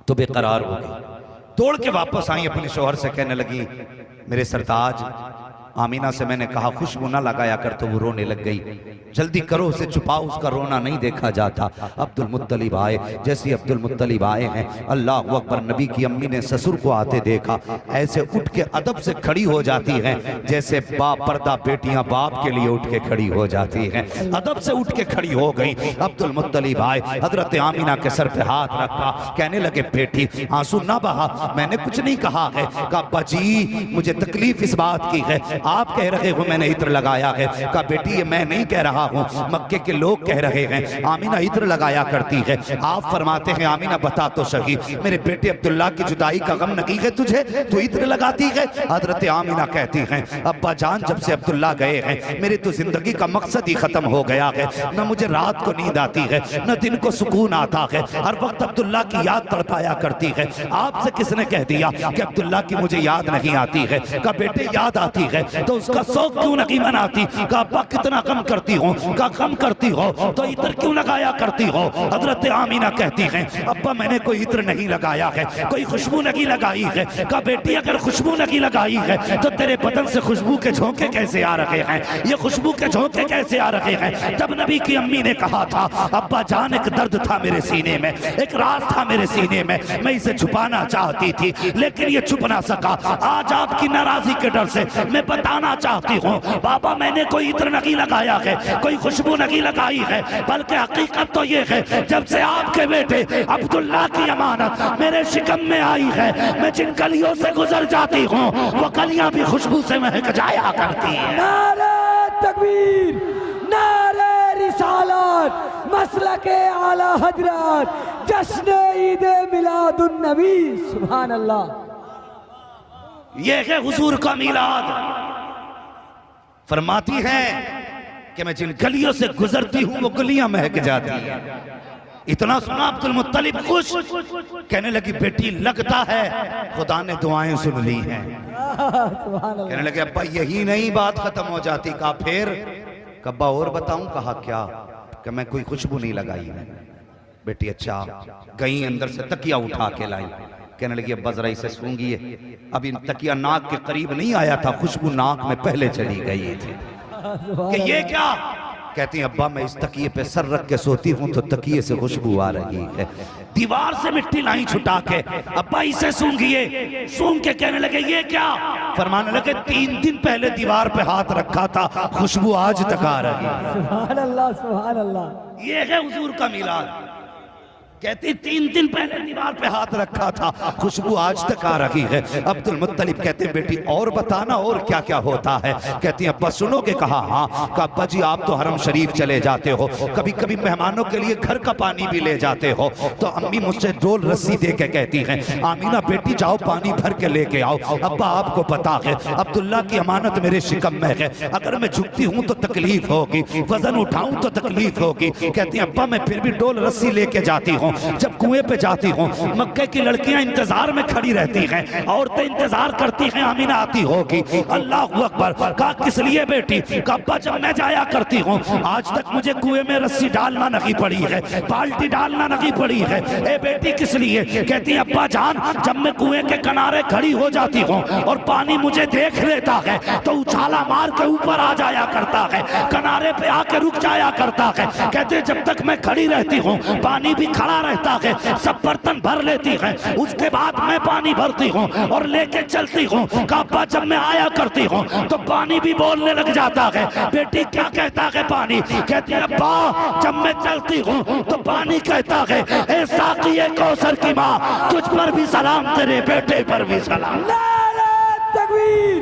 A: तो बेकरार हो गई, दौड़ के वापस आई, अपने शौहर से कहने लगी मेरे सरताज, आमीना से मैंने कहा खुशबू ना लगाया कर तो वो रोने लग गई, जल्दी करो उसे छुपाओ, उसका रोना नहीं देखा जाता। अब्दुल मुत्तलिब आए, जैसे अब्दुल मुत्तलिब आए हैं, अल्लाह अकबर, नबी की अम्मी ने ससुर को आते देखा, ऐसे उठ के अदब से खड़ी हो जाती हैं जैसे बाप पर्दा बेटियां बाप के लिए उठ के खड़ी हो जाती हैं। अदब से उठ के खड़ी हो गई। अब्दुल मुत्तलिब आए, हजरत आमीना के सर पे हाथ रखा, कहने लगे बेटी आंसू ना बहा, मैंने कुछ नहीं कहा है। कहा अब्बा जी मुझे तकलीफ इस बात की है, आप कह रहे हो मैंने इत्र लगाया है। कहा बेटी ये मैं नहीं कह रहा हूँ, मक्के के लोग कह रहे हैं आमीना इत्र लगाया करती है। आप फरमाते हैं आमीना बता तो सही, मेरे बेटे अब्दुल्ला की जुदाई का गम नहीं है तुझे, तू इत्र लगाती है? हजरत आमीना कहती हैं अब्बा जान जब से अब्दुल्ला गए हैं मेरी तो जिंदगी का मकसद ही खत्म हो गया है, न मुझे रात को नींद आती है न दिन को सुकून आता है, हर वक्त अब्दुल्ला की याद तड़पाया करती है। आपसे किसने कह दिया कि अब्दुल्ला की मुझे याद नहीं आती है? कहा बेटे याद आती है तो उसका शौक क्यों नहीं मनाती? कहा अब्बा कितना कम करती हो? कहा कम करती हो तो इत्र क्यों लगाया करती हो? हजरत आमीना कहती हैं अब्बा मैंने कोई इत्र नहीं लगाया है, कोई खुशबू नहीं लगाई है। कहा बेटी अगर खुशबू नहीं लगाई है तो तेरे बदन से खुशबू के झोंके कैसे आ रहे हैं? ये खुशबू के झोंके कैसे आ रहे हैं? तब नबी की अम्मी ने कहा था अब्बा जान एक दर्द था मेरे सीने में, एक राज था मेरे सीने में, मैं इसे छुपाना चाहती थी लेकिन ये छुप ना सका। आज आपकी नाराजगी के डर से मैं बताना चाहती हूँ बाबा मैंने कोई इत्र नहीं लगाया है, कोई खुशबू नहीं लगाई है, बल्कि हकीकत तो ये है जब से आपके बेटे अब्दुल्ला की अमानत मेरे शिकम में आई है, मैं जिन गलियों से गुजर जाती हूँ वो गलियां भी खुशबू से महक जाया करती हैं।
B: नारे तकबीर, नारे रिसालत, मसलके आला हजरत, जश्न ईद मिलादुन नबी, सुभान अल्लाह।
A: ये है हुजूर का मीलाद। फरमाती हैं कि मैं जिन गलियों से गुजरती हूं वो गलियां महक जाती हैं। इतना सुना अब्दुल मुत्तलिब खुश, कहने लगी बेटी लगता है खुदा ने दुआएं सुन ली हैं। कहने लगे अब्बा यही नहीं बात खत्म हो जाती। कहा फिर? कब्बा और बताऊं? कहा क्या? कि मैं कोई खुशबू नहीं लगाई मैंने। बेटी अच्छा। गई अंदर से तकिया उठा के लाई। कहने लगी अब्बा जरा इसे सूंघिए। अब इन तकिया नाक के करीब नहीं आया था, खुशबू नाक में पहले चली गई थी। कि ये क्या? कहती अब्बा मैं इस तकिए पे सर रख के सोती हूँ तो तकिए से खुशबू आ रही है। दीवार से मिट्टी लाई छुटा के, अब्बा इसे सूंघिए। सूंघ के कहने लगे ये क्या? फरमाने लगे 3 दिन पहले दीवार पे हाथ रखा था, खुशबू आज तक आ रही है।
B: सुभान अल्लाह, सुभान अल्लाह।
A: ये है हुजूर का मिलाद। कहती 3 दिन पहले दीवार पे हाथ रखा था, खुशबू आज तक आ रही है। अब्दुल मुत्तलिब कहते बेटी और बताना और क्या क्या होता है? कहती अब्बा सुनोगे? कहा हाँ। कहा अब्बा जी आप तो हरम शरीफ चले जाते हो, कभी कभी मेहमानों के लिए घर का पानी भी ले जाते हो, तो अम्मी मुझसे डोल रस्सी दे के कहती हैं आमीना बेटी जाओ पानी भर के लेके आओ। अब्बा आपको पता है अब्दुल्ला की अमानत मेरे शिकम में है, अगर मैं झुकती हूँ तो तकलीफ होगी, वजन उठाऊं तो तकलीफ होगी। कहती अब्बा मैं फिर भी डोल रस्सी लेके जाती हूँ। जब कुएं पे जाती हूँ मक्के की लड़कियां इंतजार में खड़ी रहती हैं, औरतें इंतजार करती हैं आमीना आती होगी। अल्लाह अकबर। कहा किस लिए बेटी? कहा जब मैं जाया करती हूँ आज तक मुझे कुएं में रस्सी डालना नहीं पड़ी है, बाल्टी डालना नहीं पड़ी है। ए बेटी किस लिए? कहती अब्बा जान जब मैं कुएं के किनारे खड़ी हो जाती हूँ और पानी मुझे देख लेता है तो उछाला मार के ऊपर आ जाया करता है, किनारे पे आके रुक जाया करता है। कहते जब तक मैं खड़ी रहती हूँ पानी भी खड़ा रहता है, सब बर्तन भर लेती है, उसके बाद मैं पानी भरती हूँ और लेके चलती हूँ। अब्बा जब मैं आया करती हूँ तो पानी भी बोलने लग जाता है। बेटी क्या कहता है पानी? कहती है अब्बा जब मैं चलती हूँ तो पानी कहता है ए साक़िए कौसर की माँ तुझ पर भी सलाम, तेरे बेटे पर भी सलाम।
B: नारे तकबीर,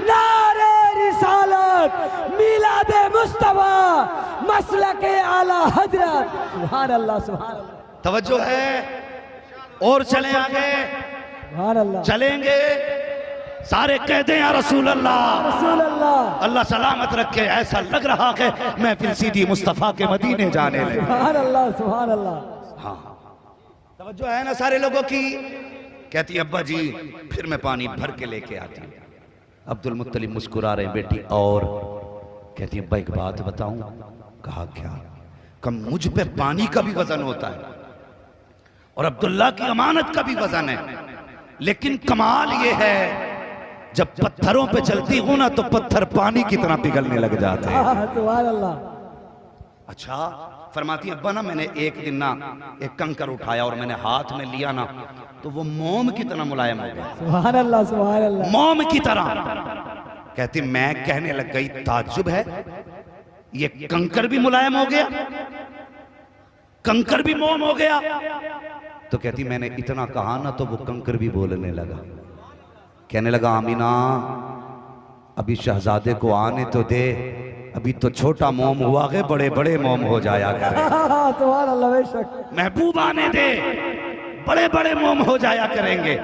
B: नारे रिसालत, मिलादे मुस्तफा, मसलके आला हजरत। सुभान अल्लाह, सुभान अल्लाह।
A: तवज्जो है और चले आगे,
B: सुभान अल्लाह।
A: चलेंगे सारे कहते हैं रसूल अल्लाह,
B: रसूल अल्लाह।
A: अल्लाह सलामत रखे। ऐसा लग रहा है मैं फिर सीधी मुस्तफा के मदीने जाने लगे।
B: सुभान अल्लाह, सुभान अल्लाह।
A: हाँ तवज्जो है ना सारे लोगों की? कहती अब्बा जी फिर मैं पानी भर के लेके आती हूँ। अब्दुल मुत्तलिब मुस्कुरा रहे बेटी और? कहती अब्बा एक बात बताऊं? कहा क्या? कम मुझ पे पानी का भी वजन होता है और अब्दुल्ला की अमानत का भी वजन है, लेकिन कमाल ये है जब पत्थरों पे चलती हूं ना तो पत्थर पानी की तरह पिघलने लग जाते हैं।
B: सुभान अल्लाह।
A: अच्छा फरमाती अब्बा ना मैंने एक दिन ना एक कंकर उठाया और मैंने हाथ में लिया ना तो वो मोम की तरह मुलायम हो गया।
B: सुभान अल्लाह, सुभान अल्लाह।
A: मोम की तरह। कहती मैं कहने लग गई ताज्जुब है ये कंकर भी मुलायम हो गया, कंकर भी मोम हो गया। तो कहती मैंने इतना कहा ना तो वो कंकर भी बोलने लगा। कहने लगा आमीना अभी शहजादे को आने तो दे, अभी तो छोटा मोम हुआ है, बड़े बड़े मोम हो जाया करे।
B: सुभान अल्लाह, बेशक।
A: महबूब आने दे, बड़े बड़े मोम हो जाया करेंगे।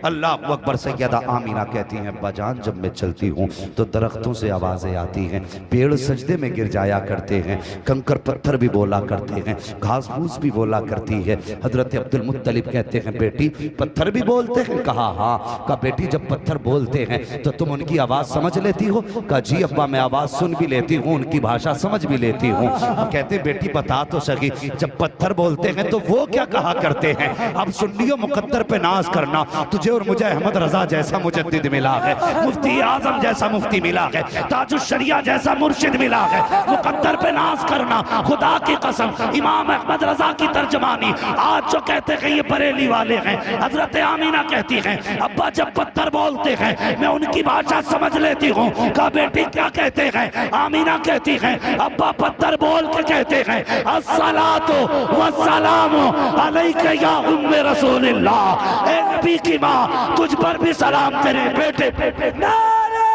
A: अल्लाह अकबर। सैयदा आमीना कहती हैं अब्बा जान जब मैं चलती हूँ तो दरख्तों से आवाज़ें आती हैं, पेड़ सजदे में गिर जाया करते हैं, कंकर पत्थर भी बोला करते हैं, घास फूस भी बोला करती है। हजरत अब्दुल मुत्तलिब कहते हैं बेटी पत्थर भी बोलते हैं? कहा हाँ। कहा बेटी जब पत्थर बोलते हैं तो तुम उनकी आवाज़ समझ लेती हो? कहा जी अब्बा मैं आवाज़ सुन भी लेती हूँ, उनकी भाषा समझ भी लेती हूँ। कहते बेटी बता तो सही जब पत्थर बोलते हैं तो वो क्या कहा करते हैं? अब सुन्नियों मुकद्दर पे नाज करना, तुझे और मुझे अहमद रजा जैसा मुजद्दिद मिला है, मुफ्ती आजम जैसा मुफ्ती मिला है, ताजुश शरिया जैसा मुर्शिद मिला है। मुकद्दर पे नाज करना, खुदा की कसम इमाम अहमद रजा की तर्जमानी आज जो कहते हैं ये बरेली वाले हैं। हजरत आमीना कहती हैं अब्बा जब पत्थर बोलते हैं मैं उनकी भाषा समझ लेती हूँ। कहा बेटी क्या कहते हैं? आमीना कहती हैं अब्बा पत्थर बोल के कहते हैं अस्सलातु वस्सलामु अलैका या उम्मे रसूलिल्लाह, ए नबी की माँ तुझ पर भी सलाम तेरे बेटे पे।
B: नारे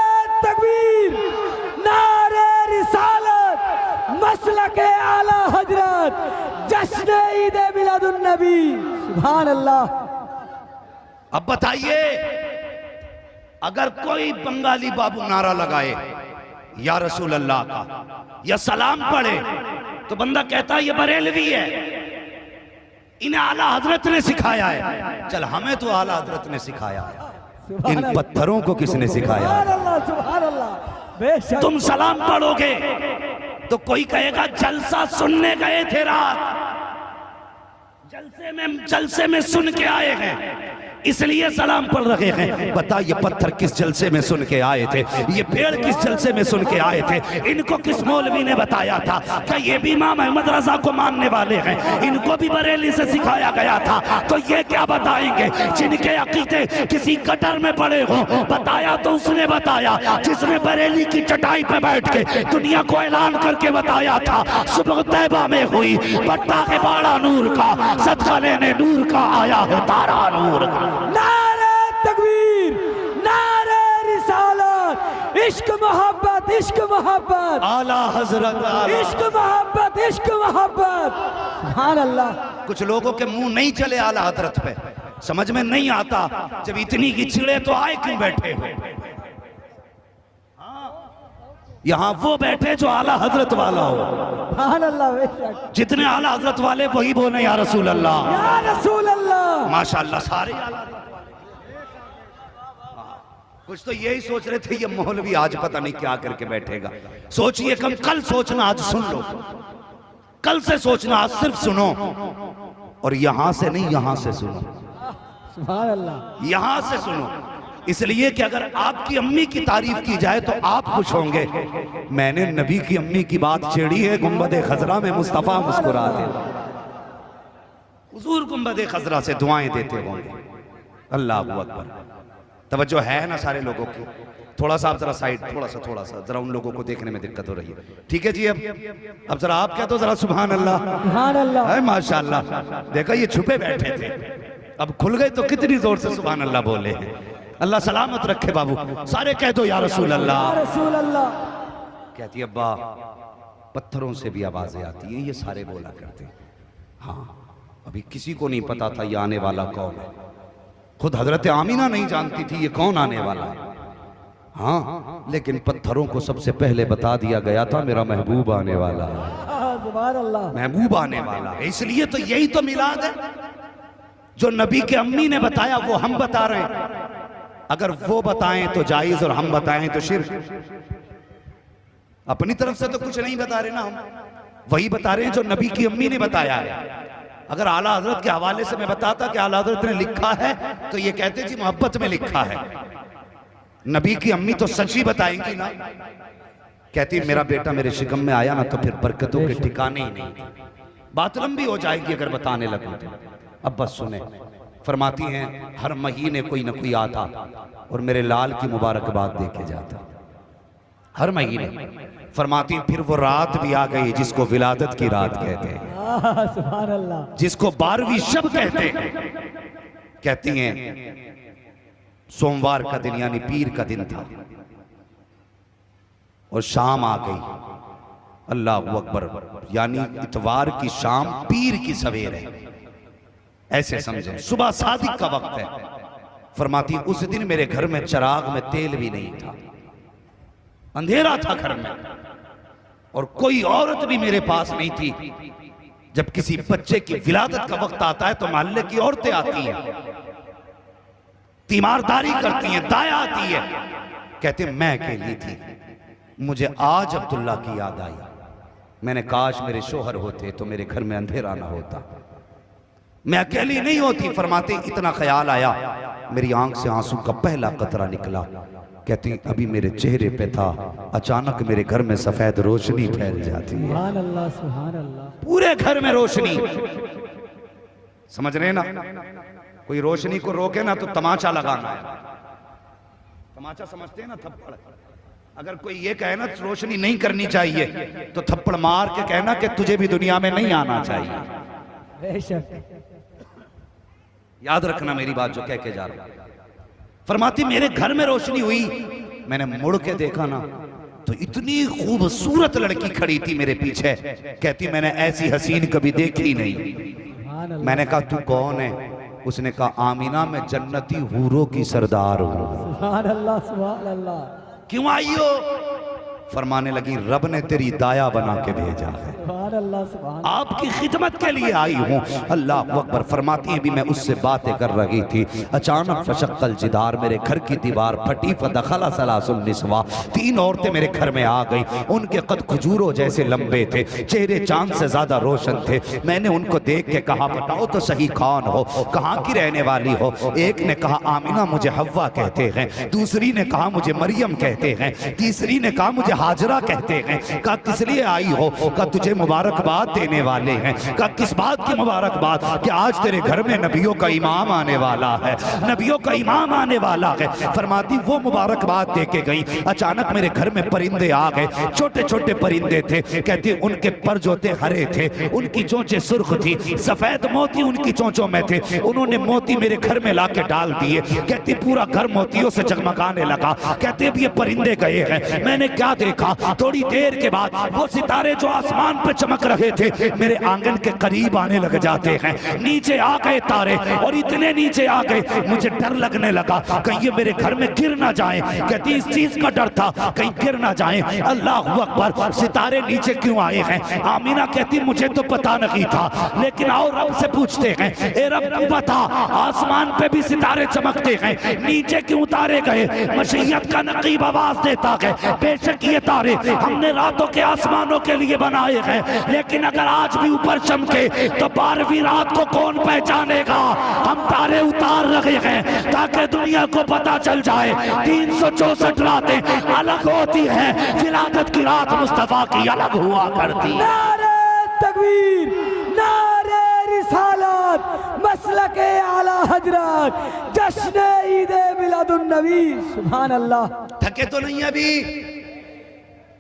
B: तकबीर, नारे रिसालत, मसलके आला हजरत, जश्न ईद मिलादुन नबी। सुभान अल्लाह।
A: अब बताइए अगर कोई बंगाली बाबू नारा लगाए या रसूल अल्लाह का या सलाम पढ़े तो बंदा कहता है ये बरेलवी है, इन्हें आला हजरत ने सिखाया है। चल हमें तो आला हजरत ने सिखाया, इन पत्थरों को किसने सिखाया?
B: सुभान अल्लाह, बेशक।
A: तुम सलाम पढ़ोगे तो कोई कहेगा जलसा सुनने गए थे रात, जलसे में सुन के आए हैं इसलिए सलाम पढ़ रहे हैं। बता ये पत्थर किस जलसे में सुन के आए थे, ये पेड़ किस जलसे में सुन के आए थे, इनको किस मौलवी ने बताया था? क्या ये भी इमाम अहमद रजा को मानने वाले हैं? इनको भी बरेली से सिखाया गया था, तो ये क्या बताएंगे? जिनके अकीदे किसी गटर में पड़े हो, बताया तो उसने बताया जिसने बरेली की चटाई पे बैठ के दुनिया को ऐलान करके बताया था सुबह तैबा में हुई बट्टा के बाड़ा नूर का, सदका लेने नूर का आया है तारा नूर का।
B: नारे तकबीर, नारे रिसालत, इश्क मोहब्बत, इश्क मोहब्बत,
A: आला हजरत,
B: इश्क मोहब्बत, इश्क मोहब्बत। सुभान अल्लाह।
A: कुछ लोगों के मुंह नहीं चले आला हजरत पे, समझ में नहीं आता जब इतनी की चिड़े तो आए क्यों बैठे हो? यहाँ वो बैठे जो आला हजरत वाला हो।
B: सुभान अल्लाह, बेशक।
A: जितने आला हजरत वाले वही बोले या रसूल अल्लाह,
B: या रसूल अल्लाह।
A: माशाअल्लाह सारे आला। कुछ तो यही सोच रहे थे ये मौलवी आज पता नहीं क्या करके बैठेगा। सोचिए कम, कल सोचना आज सुन लो, कल से सोचना आज सिर्फ सुनो, और यहां से नहीं यहां से सुनो,
B: सुभान अल्लाह।
A: यहां से सुनो। इसलिए कि अगर आपकी अम्मी की तारीफ की जाए तो आप खुश होंगे। मैंने नबी की अम्मी की बात छेड़ी है, गुंबद खजरा में मुस्तफा मुस्कुराते, हुजूर गुंबद खजरा से दुआएं देते होंगे। अल्लाह अकबर। तवज्जो है ना सारे लोगों की? थोड़ा सा आप जरा साइड, थोड़ा सा जरा उन लोगों को देखने में दिक्कत हो रही है। ठीक है जी, अब जरा आप क्या तो जरा सुभान अल्लाह,
B: सुभान अल्लाह,
A: है माशाअल्लाह। देखा ये छुपे बैठे थे, अब खुल गए तो कितनी जोर से सुभान अल्लाह बोले हैं। अल्लाह सलामत रखे बाबू, सारे कह दो या रसूल अल्लाह,
B: या रसूल अल्लाह।
A: कहती अब्बा पत्थरों से भी आवाजें आती हैं, ये सारे बोला करते। हाँ, अभी किसी को नहीं पता था ये आने वाला कौन है, खुद हजरत आमीना नहीं जानती थी ये कौन आने वाला है। हाँ, लेकिन पत्थरों को सबसे पहले बता दिया गया था मेरा महबूब आने वाला है,
B: सुभान अल्लाह,
A: महबूब आने वाला है। इसलिए तो यही तो मिलाद है, जो नबी के अम्मी ने बताया वो हम बता रहे हैं। अगर वो बताएं तो जायज और हम बताएं तो शिर्क। अपनी तरफ से तो कुछ नहीं बता रहे ना, हम वही बता रहे हैं जो नबी की अम्मी ने बताया है। अगर आला हजरत के हवाले से मैं बताता कि आला हजरत ने लिखा है तो ये कहते जी मोहब्बत में लिखा है। नबी की अम्मी तो सच ही बताएंगी ना, कहती मेरा बेटा मेरे शिकम में आया ना तो फिर बरकतों के ठिकाने ही नहीं। बात लंबी हो जाएगी अगर बताने लगूं तो। अब बस सुने, फरमाती हैं हर महीने कोई ना कोई आता और मेरे लाल की मुबारकबाद दे के जाता, हर महीने। फरमाती फिर वो रात भी आ गई जिसको विलादत की रात कहते हैं,
B: सुभान अल्लाह,
A: जिसको 12वीं शब कहते हैं। कहती हैं सोमवार का दिन यानी पीर का दिन था और शाम आ गई। अल्लाह अकबर, यानी इतवार की शाम पीर की सवेर है, ऐसे समझे, सुबह सादिक का वक्त है। फरमाती उस दिन मेरे घर में चिराग में तेल भी नहीं था, अंधेरा था घर में, और कोई औरत भी मेरे पास नहीं थी। जब किसी बच्चे की विलादत का वक्त आता है तो मोहल्ले की औरतें आती हैं, तीमारदारी करती हैं, दाया आती है। कहते मैं अकेली थी, मुझे आज अब्दुल्ला की याद आई। मैंने काश मेरे शोहर होते तो मेरे घर में अंधेरा ना होता, मैं अकेली नहीं होती। फरमाते इतना ख्याल आया, मेरी आंख से आंसू का पहला कतरा निकला। कहती अभी मेरे चेहरे पे था, अचानक मेरे घर में सफेद रोशनी फैल जाती है।
B: सुभान अल्लाह, सुभान अल्लाह,
A: पूरे घर में रोशनी। समझ रहे ना, कोई रोशनी को रोके ना तो तमाचा लगाना है। तमाचा समझते हैं ना, थप्पड़। अगर कोई ये कहे ना रोशनी नहीं करनी चाहिए तो थप्पड़ मार के कहना कि तुझे भी दुनिया में नहीं आना चाहिए।
B: बेशक,
A: याद रखना मेरी बात जो कह के जा रहा हूं। फरमाती मेरे घर में रोशनी हुई, मैंने मुड़ के देखा ना तो इतनी खूबसूरत लड़की खड़ी थी मेरे पीछे। कहती मैंने ऐसी हसीन कभी देखी नहीं। मैंने कहा तू कौन है? उसने कहा आमीना मैं जन्नती हूरों की सरदार हूं।
B: सुभान अल्लाह सुभान अल्लाह।
A: क्यों आई हो? फरमाने लगी रब ने तेरी दाया बना के भेजा है,
B: सुभान अल्लाह सुभान
A: आपकी खिदमत के लिए आई हूँ। अल्लाह अकबर। फरमाती है भी मैं उससे बातें कर रही थी, अचानक फशक्कल जिदार, मेरे घर की दीवार फटी, फदखला सलासुल निस्वा, 3 औरतें मेरे घर में आ गई। उनके कद खजूरों जैसे लंबे थे, चेहरे चांद से ज्यादा रोशन थे। मैंने उनको देख के कहा बताओ तो सही कौन हो, कहाँ की रहने वाली हो? एक ने कहा आमिना मुझे हव्वा कहते हैं, दूसरी ने कहा मुझे मरियम कहते हैं, तीसरी ने कहा मुझे हाजरा कहते हैं। कहा किस लिए आई हो? कहा तुझे मुबारकबाद देने वाले हैं। कहा किस बात की मुबारकबाद? कि आज तेरे घर में नबियों का इमाम आने वाला है, नबियों का इमाम आने वाला है। फरमाती वो मुबारकबाद दे के गई। अचानक मेरे घर में परिंदे आ गए, छोटे छोटे परिंदे थे। कहती उनके पर जो थे हरे थे, उनकी चोंचें सुर्ख थी, सफेद मोती उनकी चोंचों में थे। उन्होंने मोती मेरे घर में लाके डाल दिए। कहती पूरा घर मोतियों से जगमगाने लगा। कहते अब ये परिंदे गए हैं। मैंने क्या देखा? थोड़ी देर के बाद वो सितारे जो आसमान पे चमक रहे थे मेरे आंगन के करीब आने लग जाते हैं। नीचे आ गए तारे, और इतने नीचे आ गए मुझे डर लगने लगा कहीं ये मेरे घर में गिर ना जाए। कहती इस चीज का डर था कहीं गिर ना जाए। अल्लाह अकबर। सितारे नीचे क्यों आए हैं? आमीना कहती मुझे तो पता नहीं था, लेकिन आओ रब से पूछते हैं। ए रब तू बता, आसमान पे भी सितारे चमकते हैं, नीचे क्यों उतारे गए? मशीयत का नकीब आवाज देता है बेशक ये तारे हमने रातों के आसमानों के लिए बनाए हैं, लेकिन अगर आज भी ऊपर चमके तो 12वीं रात को कौन पहचानेगा? हम तारे उतार रहे हैं ताकि दुनिया को पता चल जाए 364 रातें अलग होती हैं, विलादत की रात मुस्तफा की अलग हुआ करती है।
B: नारे तकबीर, नारे रिसालत, मसलके आला हजरत, जश्न ईद मिलादुन नबी। सुभान अल्लाह।
A: थके तो नहीं अभी?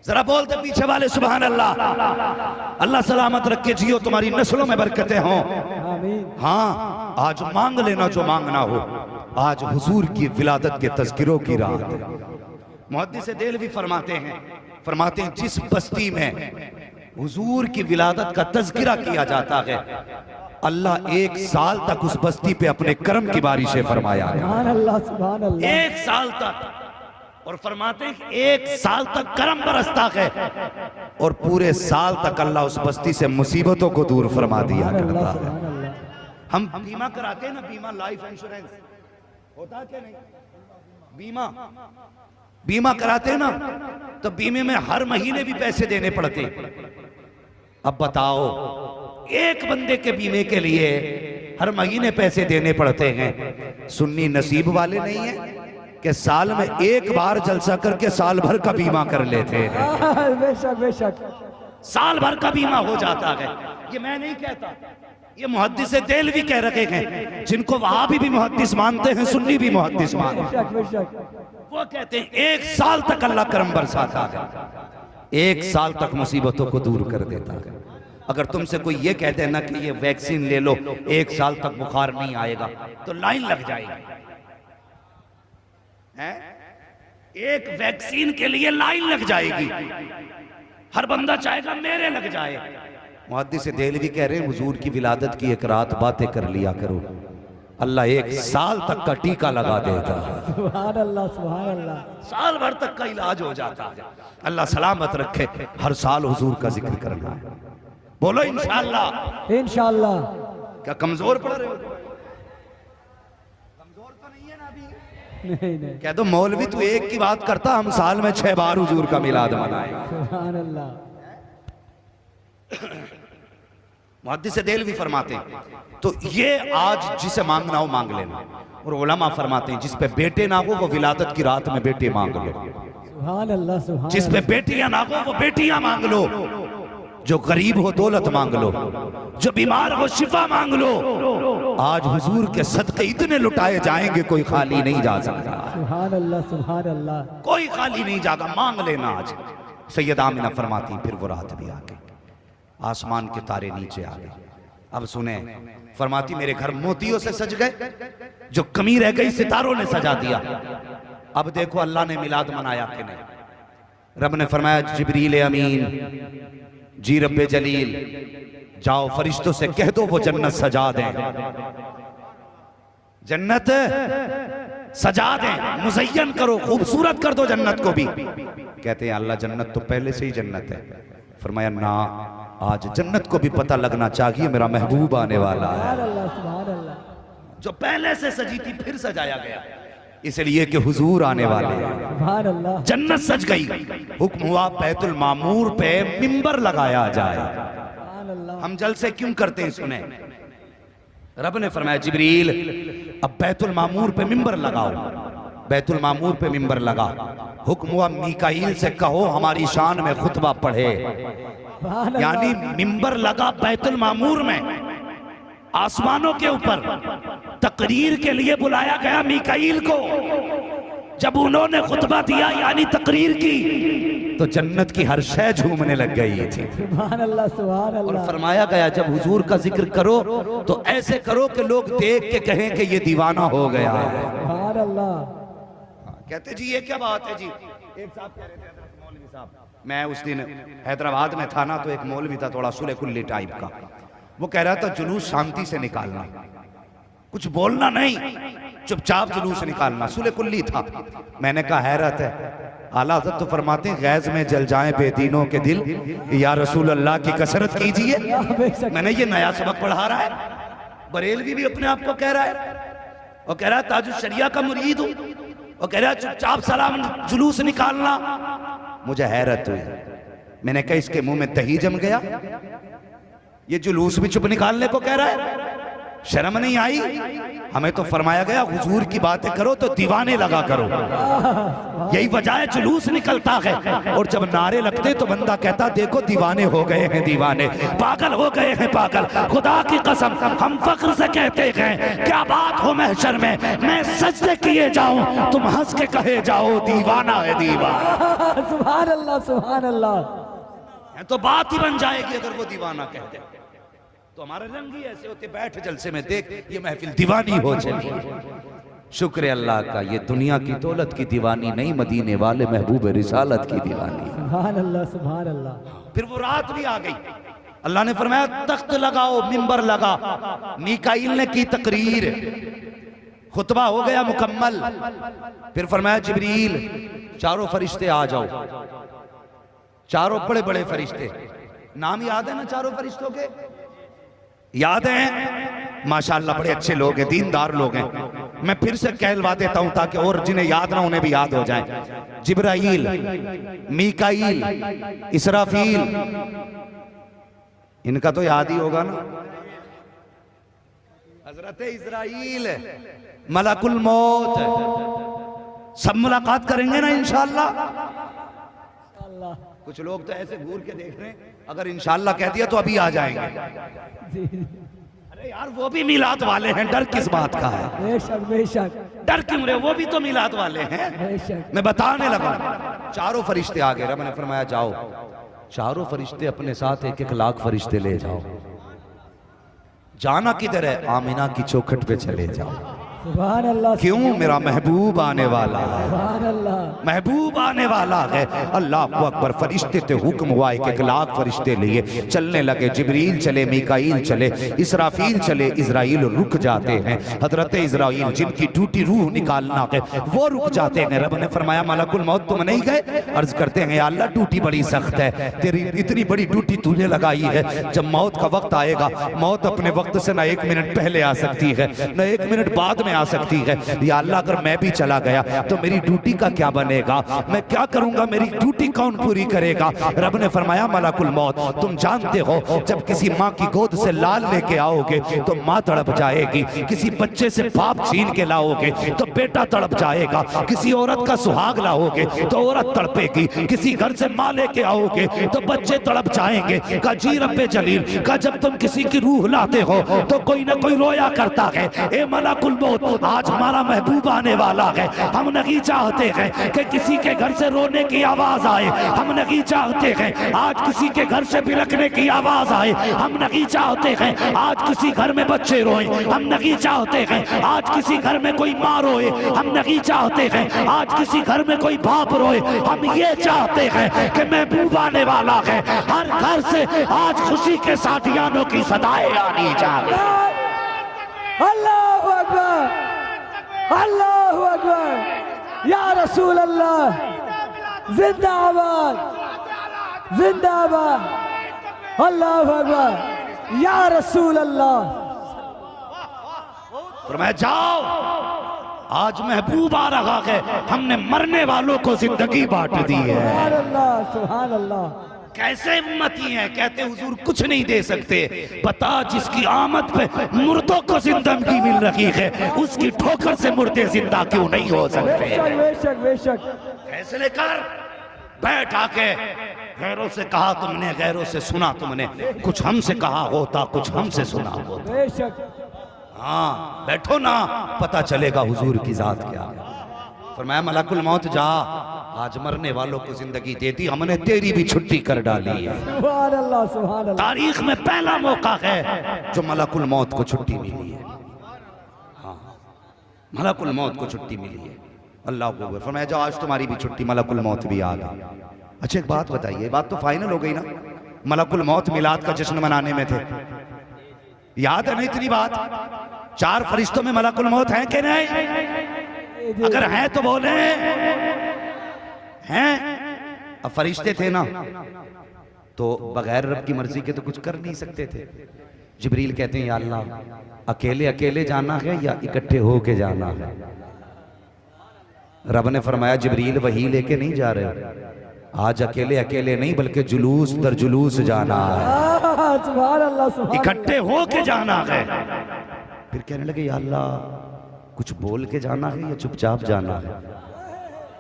A: जरा बोलते पीछे वाले सुभान अल्लाह। अल्लाह सलामत रखे, जियो तुम्हारी नस्लों में बरकतें हों।
B: आमीन।
A: हाँ आज मांग लेना जो मांगना हो। आज हुजूर की विलादत के तज़किरों की रात है। मुहद्दिस देलवी फरमाते हैं जिस बस्ती में हुजूर की विलादत का तज़किरा किया जाता है अल्लाह 1 साल तक उस बस्ती पे अपने करम की बारिशें फरमाया है।
B: सुभान अल्लाह सुभान अल्लाह।
A: 1 साल तक। और फरमाते हैं कि 1 साल तक करम बरसता है और पूरे साल तक अल्लाह उस बस्ती से मुसीबतों को दूर फरमा दिया करता है। हम बीमा कराते हैं ना, बीमा लाइफ इंश्योरेंस होता है क्या नहीं? बीमा कराते हैं ना, तो बीमे में हर महीने भी पैसे देने पड़ते। अब बताओ एक बंदे के बीमे के लिए हर महीने पैसे देने पड़ते हैं। सुन्नी नसीब वाले नहीं है कि साल में 1 बार जलसा करके साल भर का बीमा कर लेते हैं।
B: बेशक बेशक।
A: साल भर का बीमा हो जाता है। ये मैं नहीं कहता, ये मुहद्दिस देलवी कह रहे हैं, जिनको वहाबी भी मुहद्दिस मानते हैं, सुन्नी भी मुहद्दिस मानते हैं। वो कहते हैं 1 साल तक अल्लाह करम बरसाता है, 1 साल तक मुसीबतों को दूर कर देता है। अगर तुमसे कोई ये कहते हैं ना कि ये वैक्सीन ले लो 1 साल तक बुखार नहीं आएगा, तो लाइन लग जाएगी। एक वैक्सीन के लिए लाइन लग जाएगी, हर बंदा चाहेगा मेरे लग जाए। मुहद्दिस देलवी कह रहे हैं हुजूर की विलादत की 1 रात बातें कर लिया करो, अल्लाह 1 साल तक का टीका लगा देगा।
B: सुभान अल्लाह सुभान अल्लाह।
A: साल भर तक का इलाज हो जाता है। अल्लाह सलामत रखे। हर साल हुजूर का जिक्र करना है। बोलो इंशाअल्लाह।
B: इंशाअल्लाह।
A: क्या कमजोर पड़ रहे हो? कमजोर तो नहीं है ना अभी?
B: नहीं।
A: कह दो मौलवी तू एक की बात करता, हम साल में 6 बार हुजूर का मिलाद मनाए।
B: सुभान अल्लाह।
A: मुहद्दिस देलवी फरमाते हैं तो ये आज जिसे मांगना हो मांग लेना। और उलमा फरमाते हैं जिस पे बेटे ना हो वो विलादत की रात में बेटे मांग लो।
B: सुभान अल्लाह सुभान।
A: जिस पे बेटियां ना हो वो बेटियां मांग लो। जो गरीब हो दौलत मांग लो, जो बीमार हो शिफा मांग लो। आज हुजूर के सदके इतने लुटाए जाएंगे कोई खाली नहीं जा सकता।
B: सुभान अल्लाह सुभान अल्लाह।
A: कोई खाली नहीं जाएगा, मांग लेना आज। सैयदा आमिना फरमाती फिर वो रात भी आ गई, आसमान के तारे नीचे आ गए। अब सुने, फरमाती मेरे घर मोतियों से सज गए, जो कमी रह गई सितारों ने सजा दिया। अब देखो अल्लाह ने मिलाद मनाया कि नहीं। रब ने फरमाया जिब्रील अमीन जी रब्बे जलील जाओ फरिश्तों से कह दो वो जन्नत सजा दें। जन्नत सजा दें, मुज़य्यन करो, खूबसूरत कर दो जन्नत को भी। कहते हैं अल्लाह जन्नत तो पहले से ही जन्नत है। फरमाया ना, आज जन्नत को भी पता लगना चाहिए मेरा महबूब आने वाला है।
B: सुभान अल्लाह, सुभान अल्लाह।
A: जो पहले से सजी थी फिर सजाया गया, इसलिए कि हुजूर आने वाले हैं।
B: सुभान अल्लाह।
A: जन्नत सज गई, हुक्म हुआ बैतुल मामूर पे मिंबर लगाया जाए।
B: सुभान अल्लाह।
A: हम जलसे क्यों करते हैं सुने। रब ने फरमाया जिब्रील अब बैतुल मामूर पे मिंबर लगाओ। बैतुल मामूर पे मिंबर लगा। हुक्म हुआ मीकाईल से कहो हमारी शान में खुतबा पढ़े।
B: सुभान अल्लाह।
A: यानी मिंबर लगा बैतुल मामूर में, आसमानों के ऊपर तकरीर के लिए बुलाया गया मीकाईल को। जब उन्होंने खुतबा दिया यानी तकरीर की, तो जन्नत की हर शय झूमने लग गई थी।
B: सुभान अल्लाह, सुभान
A: और
B: अल्लाह।
A: फरमाया गया जब हुजूर का जिक्र करो तो ऐसे करो कि लोग देख के कहें कि ये दीवाना हो गया है।
B: सुभान अल्लाह।
A: कहते जी ये क्या बात है जी। एक साहब कह रहे थे, मौलवी साहब, मैं उस दिन हैदराबाद में था ना, तो एक मौलवी था थोड़ा सुले कुल्ली टाइप का, वो कह रहा था जुलूस शांति से निकालना, कुछ बोलना नहीं, चुपचाप जुलूस निकालना, सुले कुल्ली था। मैंने कहा हैरत है, आला हज़रत तो फरमाते हैं गैज़ में जल जाएं बेदीनों के दिल, या रसूल अल्लाह की कसरत कीजिए। मैंने ये नया सबक पढ़ा रहा है, बरेलवी भी अपने आप को कह रहा है, और कह रहा है ताजुल शरिया का मुरीद हूं, और कह रहा है चुपचाप सलाम जुलूस निकालना। मुझे हैरत हुई, मैंने कहा इसके मुंह में दही जम गया, ये जुलूस भी चुप निकालने को कह रहा है, शर्म नहीं आई। हमें तो फरमाया गया हुजूर की बातें करो तो दीवाने लगा करो, यही वजह है जुलूस निकलता है। और जब नारे लगते तो बंदा कहता देखो दीवाने हो गए हैं, दीवाने पागल हो गए हैं, पागल। खुदा की कसम हम फख्र से कहते हैं क्या बात हो महशर में, मैं सजदे किए जाऊं तुम हंस के कहे जाओ दीवाना है दीवाना।
B: सुभान अल्लाह, सुभान अल्लाह।
A: तो बात ही बन जाएगी अगर वो दीवाना कह दे। तो हमारे रंग ही ऐसे होते, बैठ जलसे में देख ये महफिल दीवानी हो चली। शुक्र अल्लाह का, ये दुनिया की दौलत की दीवानी नहीं, मदीने वाले महबूब रिसालत की दीवानी।
B: सुभान अल्लाह, सुभान अल्लाह।
A: फिर वो रात भी आ गई, अल्लाह ने फरमाया तख्त लगाओ, मिंबर लगा। मीकाईल ने की तकरीर, खुतबा हो गया मुकम्मल। फिर फरमाया जिब्रील चारों फरिश्ते आ जाओ। चारों बड़े बड़े फरिश्ते, नाम याद है ना चारों फरिश्तों के, याद हैं माशाअल्लाह, बड़े अच्छे लोग हैं, दीनदार लोग हैं। मैं फिर से कहलवा देता हूं ताकि और जिन्हें याद ना उन्हें भी याद हो जाए। जिब्राईल, मीकाईल, इसराफील, इनका तो याद ही होगा ना। हजरत इजराइल, मलकुल मौत, सब मुलाकात करेंगे ना इंशाअल्लाह। कुछ लोग तो ऐसे घूर के देख रहे हैं, अगर इंशाअल्लाह कह दिया तो अभी आ जाएंगे। अरे यार वो भी मिलाद वाले हैं, डर किस बात का है।
B: बेशक, बेशक।
A: डर क्यों रहे, वो भी तो मिलाद वाले हैं।
B: बेशक।
A: मैं बताने लगा, चारों फरिश्ते आ गए। रब ने फरमाया जाओ चारों फरिश्ते अपने साथ 1-1 लाख फरिश्ते ले जाओ। जाना किधर है, आमिना की चौखट पे चले जाओ।
B: सुभान अल्लाह।
A: क्यों, मेरा महबूब आने वाला है,
B: सुभान अल्लाह।
A: महबूब आने वाला है। अल्लाह अकबर। फरिश्ते थे, हुक्म हुआ 1-1 लाख फरिश्ते लिए चलने लगे। जिब्रील चले, मीकाईल चले, इसराफील चले, इजराइल रुक जाते हैं। हजरत इजराइल जिनकी ड्यूटी रूह निकालना है वो रुक जाते हैं। रब ने फरमाया मलकुल मौत तुम नहीं गए। अर्ज करते हैं या अल्लाह ड्यूटी बड़ी सख्त है, तेरी इतनी बड़ी ड्यूटी तूने लगाई है, जब मौत का वक्त आएगा मौत अपने वक्त से ना 1 मिनट पहले आ सकती है ना 1 मिनट बाद में आ सकती है। या अल्लाह अगर मैं भी चला गया तो मेरी ड्यूटी का क्या बनेगा, मैं क्या करूंगा, मेरी ड्यूटी कौन पूरी करेगा। रब ने फरमाया मलकुल मौत तुम जानते हो जब किसी माँ की गोद से लाल लेके आओगे तो माँ तड़प जाएगी, किसी बच्चे से बाप छीन के लाओगे तो बेटा तड़प जाएगा, किसी औरत का सुहाग लाओगे तो औरत तड़पेगी, किसी घर से माँ लेके आओगे तो बच्चे तड़प जाएंगे। का जी रब्बे जलील का जब तुम किसी की रूह लाते हो तो कोई ना कोई रोया करता है। ए मलकुल मौत आज हमारा महबूब आने वाला है, हम नहीं चाहते हैं कि किसी के घर से रोने की आवाज आए, हम नहीं चाहते हैं आज किसी के घर से बिलखने की आवाज आए, हम नहीं चाहते हैं आज किसी घर में बच्चे रोए, हम नहीं चाहते हैं आज किसी घर में कोई माँ रोए, हम नहीं चाहते हैं आज किसी घर में कोई बाप रोए। हम ये चाहते हैं कि महबूब आने वाला है, हर घर से आज खुशी के साथियानों की सदाएं आनी चाहिए।
B: अल्लाहू अकबर। अल्लाहु अकबर, या रसूल अल्लाह, जिंदाबाद जिंदाबाद, अल्लाहु अकबर, या रसूल अल्लाह।
A: फरमाया जाओ, आज महबूब आ रहा है, हमने मरने वालों को जिंदगी बांट दी है।
B: सुभान अल्लाह, सुभान अल्लाह।
A: कैसे उम्मती हैं? कहते हुजूर कुछ नहीं दे सकते, बता जिसकी आमद पे मुर्दों को जिंदगी मिल रही है, उसकी ठोकर से मुर्दे जिंदा क्यों नहीं हो सकते?
B: बेशक बेशक बेशक।
A: फैसले कर, बैठ आके। गैरों से कहा तुमने, गैरों से सुना तुमने, कुछ हमसे कहा होता, कुछ हमसे सुना होता।
B: बेशक।
A: हाँ बैठो ना, पता चलेगा हुजूर की जात क्या है। फरमाया मलकुल मौत जा, आज मरने वालों को जिंदगी देती, हमने तेरी भी छुट्टी कर डाली है।
B: सुभान अल्लाह, सुभान अल्लाह।
A: तारीख में पहला मौका है जो मलकुल मौत को छुट्टी मिली है। हाँ मलकुल मौत को छुट्टी मिली है। अल्लाह को फरमाया जाओ, आज तुम्हारी भी छुट्टी, मलकुल मौत भी आ गई। अच्छा एक बात बताइए, बात तो फाइनल हो गई ना? मलकुल मौत मिलाद का जश्न मनाने में थे, याद है ना इतनी बात? 4 फरिश्तों में मलकुल मौत है कि नहीं? अगर हैं तो बोले हैं। अब फरिश्ते थे ना, तो बगैर रब की मर्जी के तो कुछ कर नहीं सकते थे। जिब्रील कहते हैं या अल्लाह, अकेले अकेले जाना है या इकट्ठे होके जाना है? रब ने फरमाया जिब्रील वही लेके नहीं जा रहे, आज अकेले अकेले नहीं बल्कि जुलूस दर जुलूस जाना है,
B: सुभान अल्लाह, सुभान
A: इकट्ठे होके जाना है। फिर कहने लगे या अल्लाह, कुछ बोल के जाना है या चुपचाप जाना है?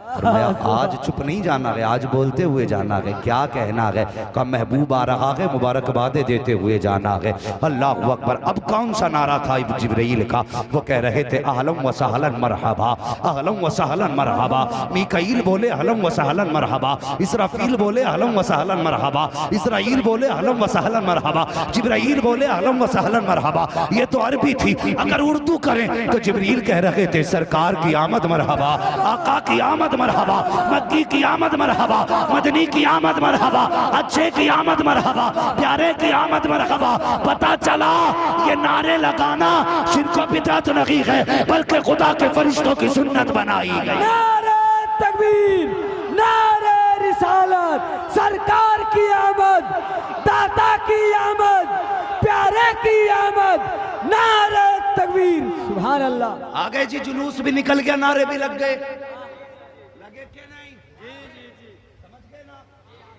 A: फरमाया आज चुप नहीं जाना है, आज बोलते हुए जाना है। क्या कहना है? का महबूब आ रहा है, मुबारकबादें देते हुए जाना है। अल्लाह अकबर। अब कौन सा नारा था जिब्रील का? वो कह रहे थे अहलन व सहलन मरहबा, अहलन व सहलन मरहबा। मीकाईल बोले अहलन व सहलन मरहबा, इसराफील बोले अहलन व सहलन मरहबा, इसराइल बोले अहलन व सहलन मरहबा, जिब्राईल बोले अहलन व सहलन मरहबा। ये तो अरबी थी, अगर उर्दू करें तो जिब्रील कह रहे थे सरकार की आमद मरहबा, आका की आमद मरहबा, मक्की की आमद मरहबा, मदनी की आमद मरहबा, अच्छे की आमद मरहबा, प्यारे की आमद मरहबा। पता चला ये नारे लगाना शिर्क व बिदअत नहीं है, बल्कि खुदा के फरिश्तों की सुन्नत बनाई गई।
B: नारे तकबीर, नारे रिसालत, सरकार की आमद, दाता की आमद, प्यारे की आमद, नारे तकबीर, सुभान अल्लाह।
A: आगे जी जुलूस भी निकल गया, नारे भी लग गए। लगे कि नहीं? समझ गए ना?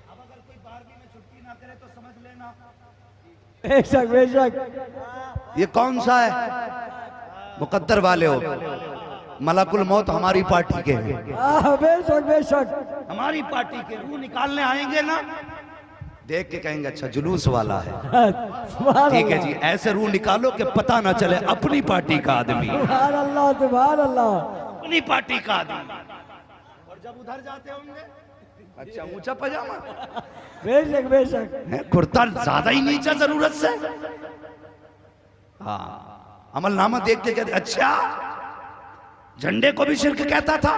A: अब अगर कोई 12वीं में छुट्टी ना करे तो समझ लेना
B: बेशक बेशक।
A: ये कौन सा है? मुकद्दर वाले हो, मलकुल मौत हमारी पार्टी के हैं,
B: बेशक बेशक।
A: हमारी पार्टी के। रूह निकालने आएंगे ना, देख के कहेंगे अच्छा जुलूस वाला है,
B: सुभान
A: ठीक है
B: अल्लाह,
A: जी। ऐसे रूह निकालो कि पता ना चले अपनी पार्टी का आदमी,
B: सुभान अल्लाह, सुभान अल्लाह।
A: अपनी पार्टी का आदमी। और जब उधर जाते होंगे अच्छा ऊंचा पजामा,
B: बेशक बेशक।
A: कुर्ता ज्यादा ही नीचा जरूरत से। हाँ अमलनामा देख के कहते अच्छा झंडे को भी शिर्क कहता था,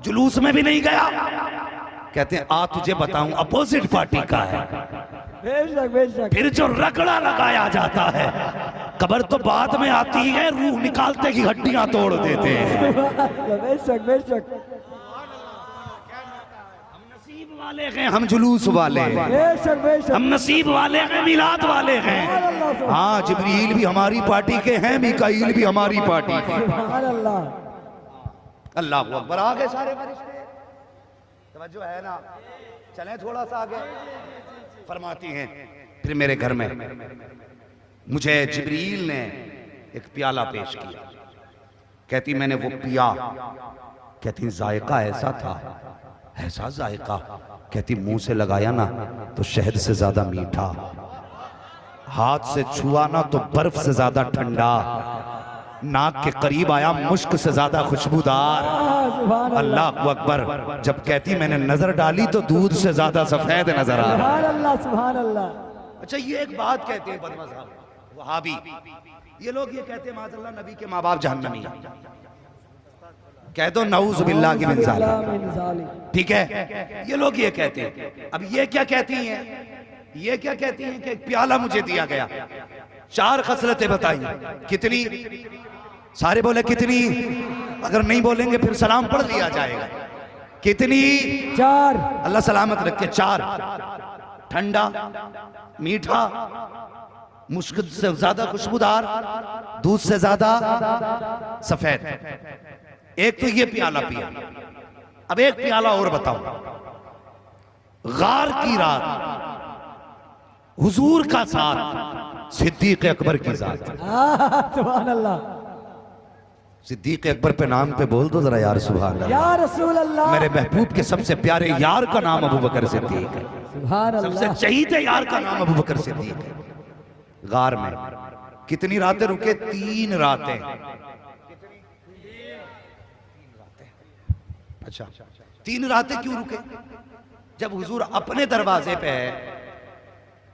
A: जुलूस में भी नहीं गया। कहते हैं आ तुझे बताऊं अपोजिट पार्टी का है।
B: बेशक बेशक।
A: फिर जो रगड़ा लगाया जाता है, कब्र तो बाद में आती है, रूह निकालते ही हड्डियां तोड़ देते हैं।
B: बेशक बेशक।
A: हम नसीब वाले हैं, हम जुलूस वाले हैं,
B: बेशक बेशक।
A: हम नसीब वाले हैं, मिलाद वाले हैं। हाँ जिब्रील भी हमारी पार्टी के हैं, मीकाईल भी हमारी पार्टी के।
B: सुभान अल्लाह।
A: अल्लाह अकबर। आगे सारे फरिश्ते, तवज्जो है ना? चलें थोड़ा सा आगे। फरमाती हैं फिर मेरे घर में मुझे जिब्रील ने एक प्याला पेश किया। कहती मैंने वो पिया, कहती जायका ऐसा था, ऐसा जायका, कहती मुंह से लगाया ना तो शहद से ज्यादा मीठा, हाथ से छुआ ना तो बर्फ से ज्यादा ठंडा, नाक के करीब आया मुश्क से ज्यादा खुशबूदार। अल्लाह अकबर। जब कहती मैंने नजर डाली तो दूध से ज्यादा सफेद नजर आ रहा।
B: सुभान अल्लाह, सुभान अल्लाह।
A: अच्छा ये एक बात कहते हैं बदमज़हब वहाबी, ये लोग ये कहते हैं माज़अल्लाह नबी के माँ बाप जहन्नमी है। कह दो नऊज़ बिल्लाहि मिन ज़ालिक, ठीक है? ये लोग ये कहते हैं। अब ये क्या कहती हैं? ये क्या कहती हैं कि एक प्याला मुझे दिया गया, 4 खसलतें बताई। कितनी? सारे बोले कितनी, अगर नहीं बोलेंगे फिर सलाम पढ़ लिया जाएगा। कितनी?
B: 4।
A: अल्लाह सलामत रखे। 4। ठंडा, मीठा, मुश्क से ज्यादा खुशबूदार, दूध से ज्यादा सफेद। एक तो ये प्याला पिया। अब एक प्याला और बताओ। गार की रात, हुजूर का साथ, सिद्दीक अकबर की जात।
B: सुभान अल्लाह।
A: सिद्दीक अकबर पे नाम पे बोल दो जरा यार, सुभान अल्लाह।
B: या रसूल अल्लाह।
A: मेरे महबूब के सबसे प्यारे यार का नाम अबू बकर सिद्दीक है।
B: सुभान
A: सबसे
B: अल्लाह।
A: चहीते यार का नाम अबू बकर सिद्दीक है। गार में कितनी रातें रुके? 3 रातें। अच्छा, 3 रातें क्यों रुके? जब हुजूर अपने दरवाजे पे है,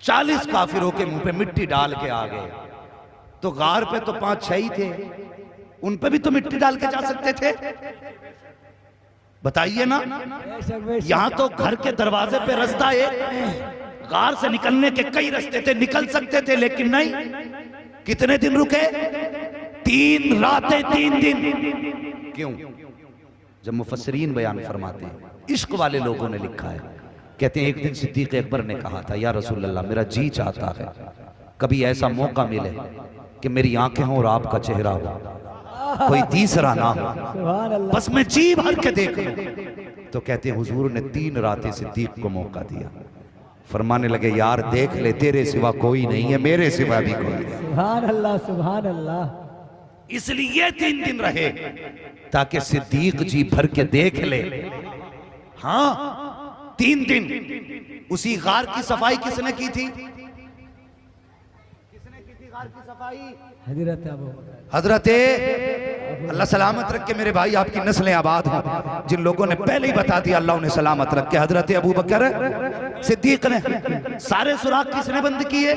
A: 40 काफिरों के मुंह पे मिट्टी डाल के आ गए, तो गार पे तो 5-6 ही थे, उन पे भी तो मिट्टी डाल के जा सकते थे। बताइए ना। यहां तो घर के दरवाजे पे रास्ता एक, गार से निकलने के कई रास्ते थे, निकल सकते थे, लेकिन नहीं। कितने दिन रुके? 3 रातें 3 दिन। क्यों? जब मुफस्सिरीन बयान फरमाते हैं, इश्क वाले लोगों ने लिखा है, कहते हैं एक दिन सिद्दीक अकबर ने कहा था, या रसूल अल्लाह, मेरा जी चाहता है कभी ऐसा मौका मिले कि मेरी आंखें हों और आपका चेहरा हो, कोई तीसरा ना हो,
B: सुभान अल्लाह।
A: बस मैं जी भर के देख लूं। तो कहते हैं हुजूर ने 3 रातें सिद्दीक को मौका दिया। फरमाने लगे, यार देख ले, तेरे सिवा कोई नहीं है, मेरे सिवा भी कोई है।
B: सुभान अल्लाह, सुभान अल्लाह।
A: इसलिए 3 दिन रहे ताकि सिद्दीक जी भर के देख ले। हाँ, 3 दिन। उसी गार की सफाई किसने की थी? किसने की थी गार की सफाई?
B: हजरत अबू बकर।
A: हजरते, अल्लाह सलामत रख के मेरे भाई आपकी नस्लें आबाद हों। जिन लोगों ने पहले ही बता दिया, अल्लाह उन्हें सलामत रख के। हजरत अबू बकर सिद्दीक ने सारे सुराख किसने बंद किए?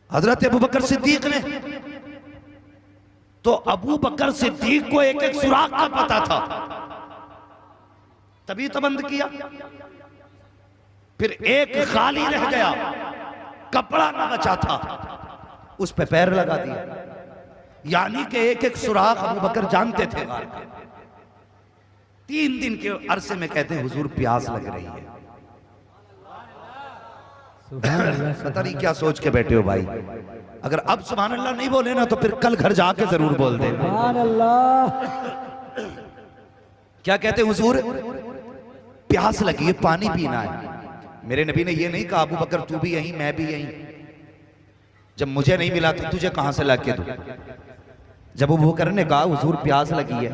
A: हजरत अबू बकर सिद्दीक ने। तो अबू बकर सिद्दीक को एक एक सुराख का पता था, तभी तो बंद किया। फिर एक खाली रह गया, कपड़ा ना बचा था, उस पे पैर लगा दिया। यानी कि एक एक सुराख अबू बकर जानते थे। 3 दिन के अरसे में कहते हैं हुजूर प्यास लग रही है। पता नहीं क्या सोच के बैठे हो भाई। अगर अब सुभान अल्लाह नहीं बोले ना तो फिर कल घर जाके जरूर बोल देना।
B: सुभान अल्लाह।
A: क्या कहते हैं हुजूर? प्यास लगी है, पानी पीना है। मेरे नबी ने ये नहीं कहा अबू बकर तू भी यहीं मैं भी यहीं, जब मुझे नहीं मिला तो तुझे कहां से ला के दूं। जब अबू बकर ने कहा हुजूर प्यास लगी है,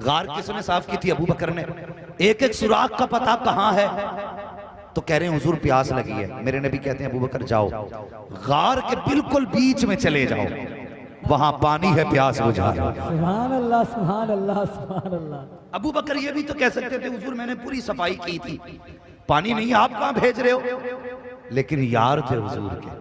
A: गार किसने साफ की थी? अबू बकर ने। एक एक सुराख का पता कहां है, तो कह रहे हैं हुजूर प्यास लगी है। मेरे नबी कहते हैं अबू बकर जाओ, गार के बिल्कुल बीच में चले जाओ, वहां पानी है, प्यास बुझा लो।
B: सुभान अल्लाह, सुभान अल्लाह, सुभान अल्लाह।
A: अबू बकर ये भी तो कह सकते थे हुजूर मैंने पूरी सफाई की थी, पानी नहीं, आप कहां भेज रहे हो? लेकिन यार थे हुजूर के,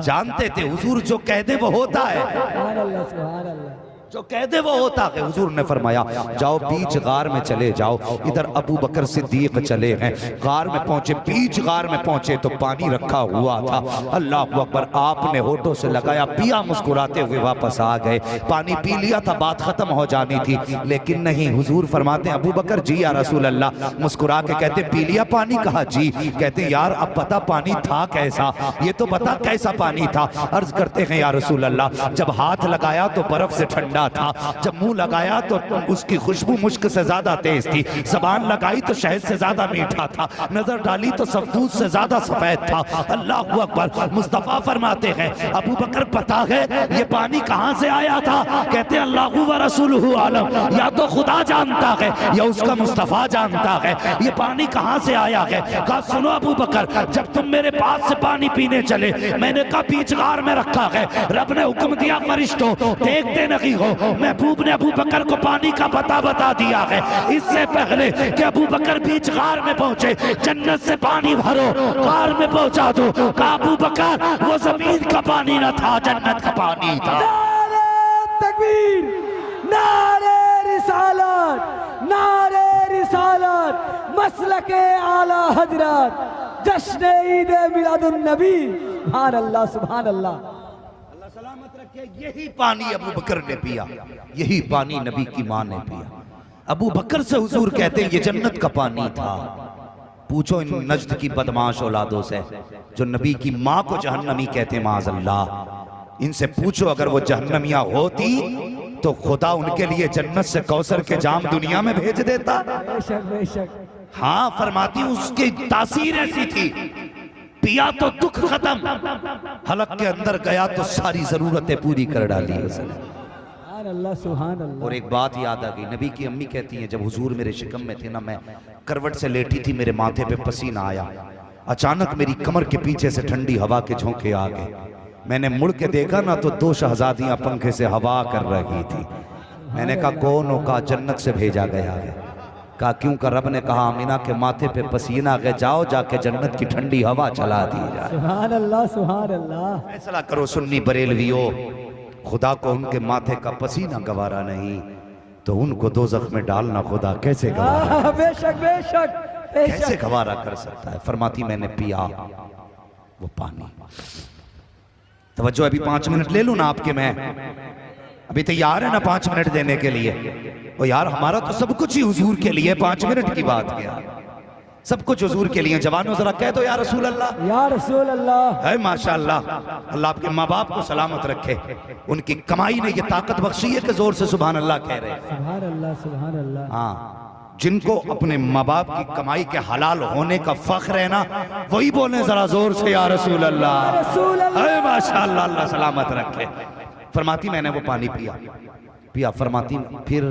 A: जानते थे हुजूर जो कह दे वो होता है,
B: सुभान अल्लाह, सुभान अल्लाह।
A: जो कह दे वो होता है। हुजूर ने फरमाया जाओ बीच गार में चले जाओ। इधर अबू बकर सिद्दीक चले हैं, गार में पहुंचे, बीच गार में पहुंचे तो पानी रखा हुआ था। अल्लाह अकबर, आपने होठों से लगाया, पिया, मुस्कुराते हुए वापस आ गए। पानी पी लिया था, बात खत्म हो जानी थी, लेकिन नहीं। हुजूर फरमाते हैं अबू बकर जी या रसूल अल्लाह, मुस्कुरा के कहते पी लिया पानी? कहा जी। कहते यार अब पता पानी था कैसा, ये तो बता कैसा पानी था। अर्ज करते हैं या रसूल अल्लाह, जब हाथ लगाया तो बर्फ से ठंडा था, जब मुंह लगाया तो उसकी खुशबू मुश्क से ज्यादा तेज थी, जबान लगाई तो शहद से ज्यादा मीठा था, नजर डाली तो सफदूद से ज्यादा सफेद था। अल्लाह अकबर। मुस्तफा फरमाते हैं अबू बकर पता है ये पानी कहां से आया था? कहते अल्लाह व रसूलुहु आलम, या तो खुदा जानता है या उसका मुस्तफा जानता है ये पानी कहां से आया है। कहा सुनो अबू बकर, जब तुम मेरे पास से पानी पीने चले, मैंने कहा बीच गार में रखा है, रब ने हुक्म दिया फरिश्तों देखते नहीं हो, महबूब ने अबू बकर को पानी का पता बता दिया है। इससे पहले कि अबू बकर बीच गार में पहुंचे, जन्नत से पानी भरो, गार में पहुंचा दो। कहा अबू बकर वो जमीन का पानी न था, जन्नत का पानी था।
B: नारे तकबीर, नारे रिसालत, नारे रिसालत, मसलके आला हजरत, जश्न ईद मिलादुन नबी। सुभान अल्लाह, सुभान अल्लाह।
A: सलामत रखे, यही पानी अबू बकर ने पिया, यही पानी नबी की माँ ने पिया। अबू बकर से हुजूर कहते हैं ये जन्नत का पानी था। पूछो इन नज्द की बदमाश औलादों से जो नबी की माँ को जहन्नमी कहते माज़अल्लाह, इनसे पूछो अगर वो जहन्नमिया होती तो खुदा उनके लिए जन्नत से कौसर के जाम दुनिया में भेज देता।
B: बेशक बेशक।
A: हाँ, फरमाती उसकी तासीर ऐसी थी, पिया तो दुख खत्म, हलक के अंदर गया तो सारी जरूरतें पूरी कर डाली उसने।
B: अल्लाह सुभान अल्लाह।
A: और एक बात याद आ गई, नबी की अम्मी कहती हैं जब हुजूर मेरे शिकम में थे ना, मैं करवट से लेटी थी, मेरे माथे पे पसीना आया, अचानक मेरी कमर के पीछे से ठंडी हवा के झोंके आ गए। मैंने मुड़ के देखा ना तो 2 शहजादियां पंखे से हवा कर रही थी। मैंने कहा कौन हो? कहा जन्नत से भेजा गया है। कहा क्यों? का रब ने कहा अमीना के माथे पे पसीना गए, जाओ जाके जन्नत की ठंडी हवा चला दी जाए।
B: सुभान अल्लाह सुभान अल्लाह।
A: फैसला करो सुन्नी बरेलवियों, खुदा को उनके माथे का पसीना गवारा नहीं तो उनको दोज़ख में डालना खुदा कैसे गवारा,
B: बेशक बेशक
A: कैसे गवारा कर सकता है। फरमाती मैंने पिया वो पानी। तवज्जो, अभी 5 मिनट ले लूं ना आपके, मैं अभी तैयार है ना 5 मिनट देने के लिए? ओ यार हमारा तो सब कुछ ही हुजूर के लिए, 5 मिनट की बात क्या, सब कुछ हुजूर के लिए। जवानों जरा कह दो या रसूल अल्लाह,
B: या रसूल अल्लाह।
A: है माशाअल्लाह। अल्लाह आपके माँ बाप को सलामत रखे, उनकी कमाई ने ये ताकत बख्शी है कि जोर से सुभान अल्लाह कह रहे हैं।
B: सुभान अल्लाह सुभान अल्लाह।
A: हाँ, जिनको अपने माँ बाप की कमाई के हलाल होने का फख्र है ना, वही बोले जरा जोर से या रसूल अल्लाह,
B: रसूल अल्लाह।
A: है माशाअल्लाह, अल्लाह सलामत रखे। फरमाती मैंने वो पानी पिया पिया। फरमाती फिर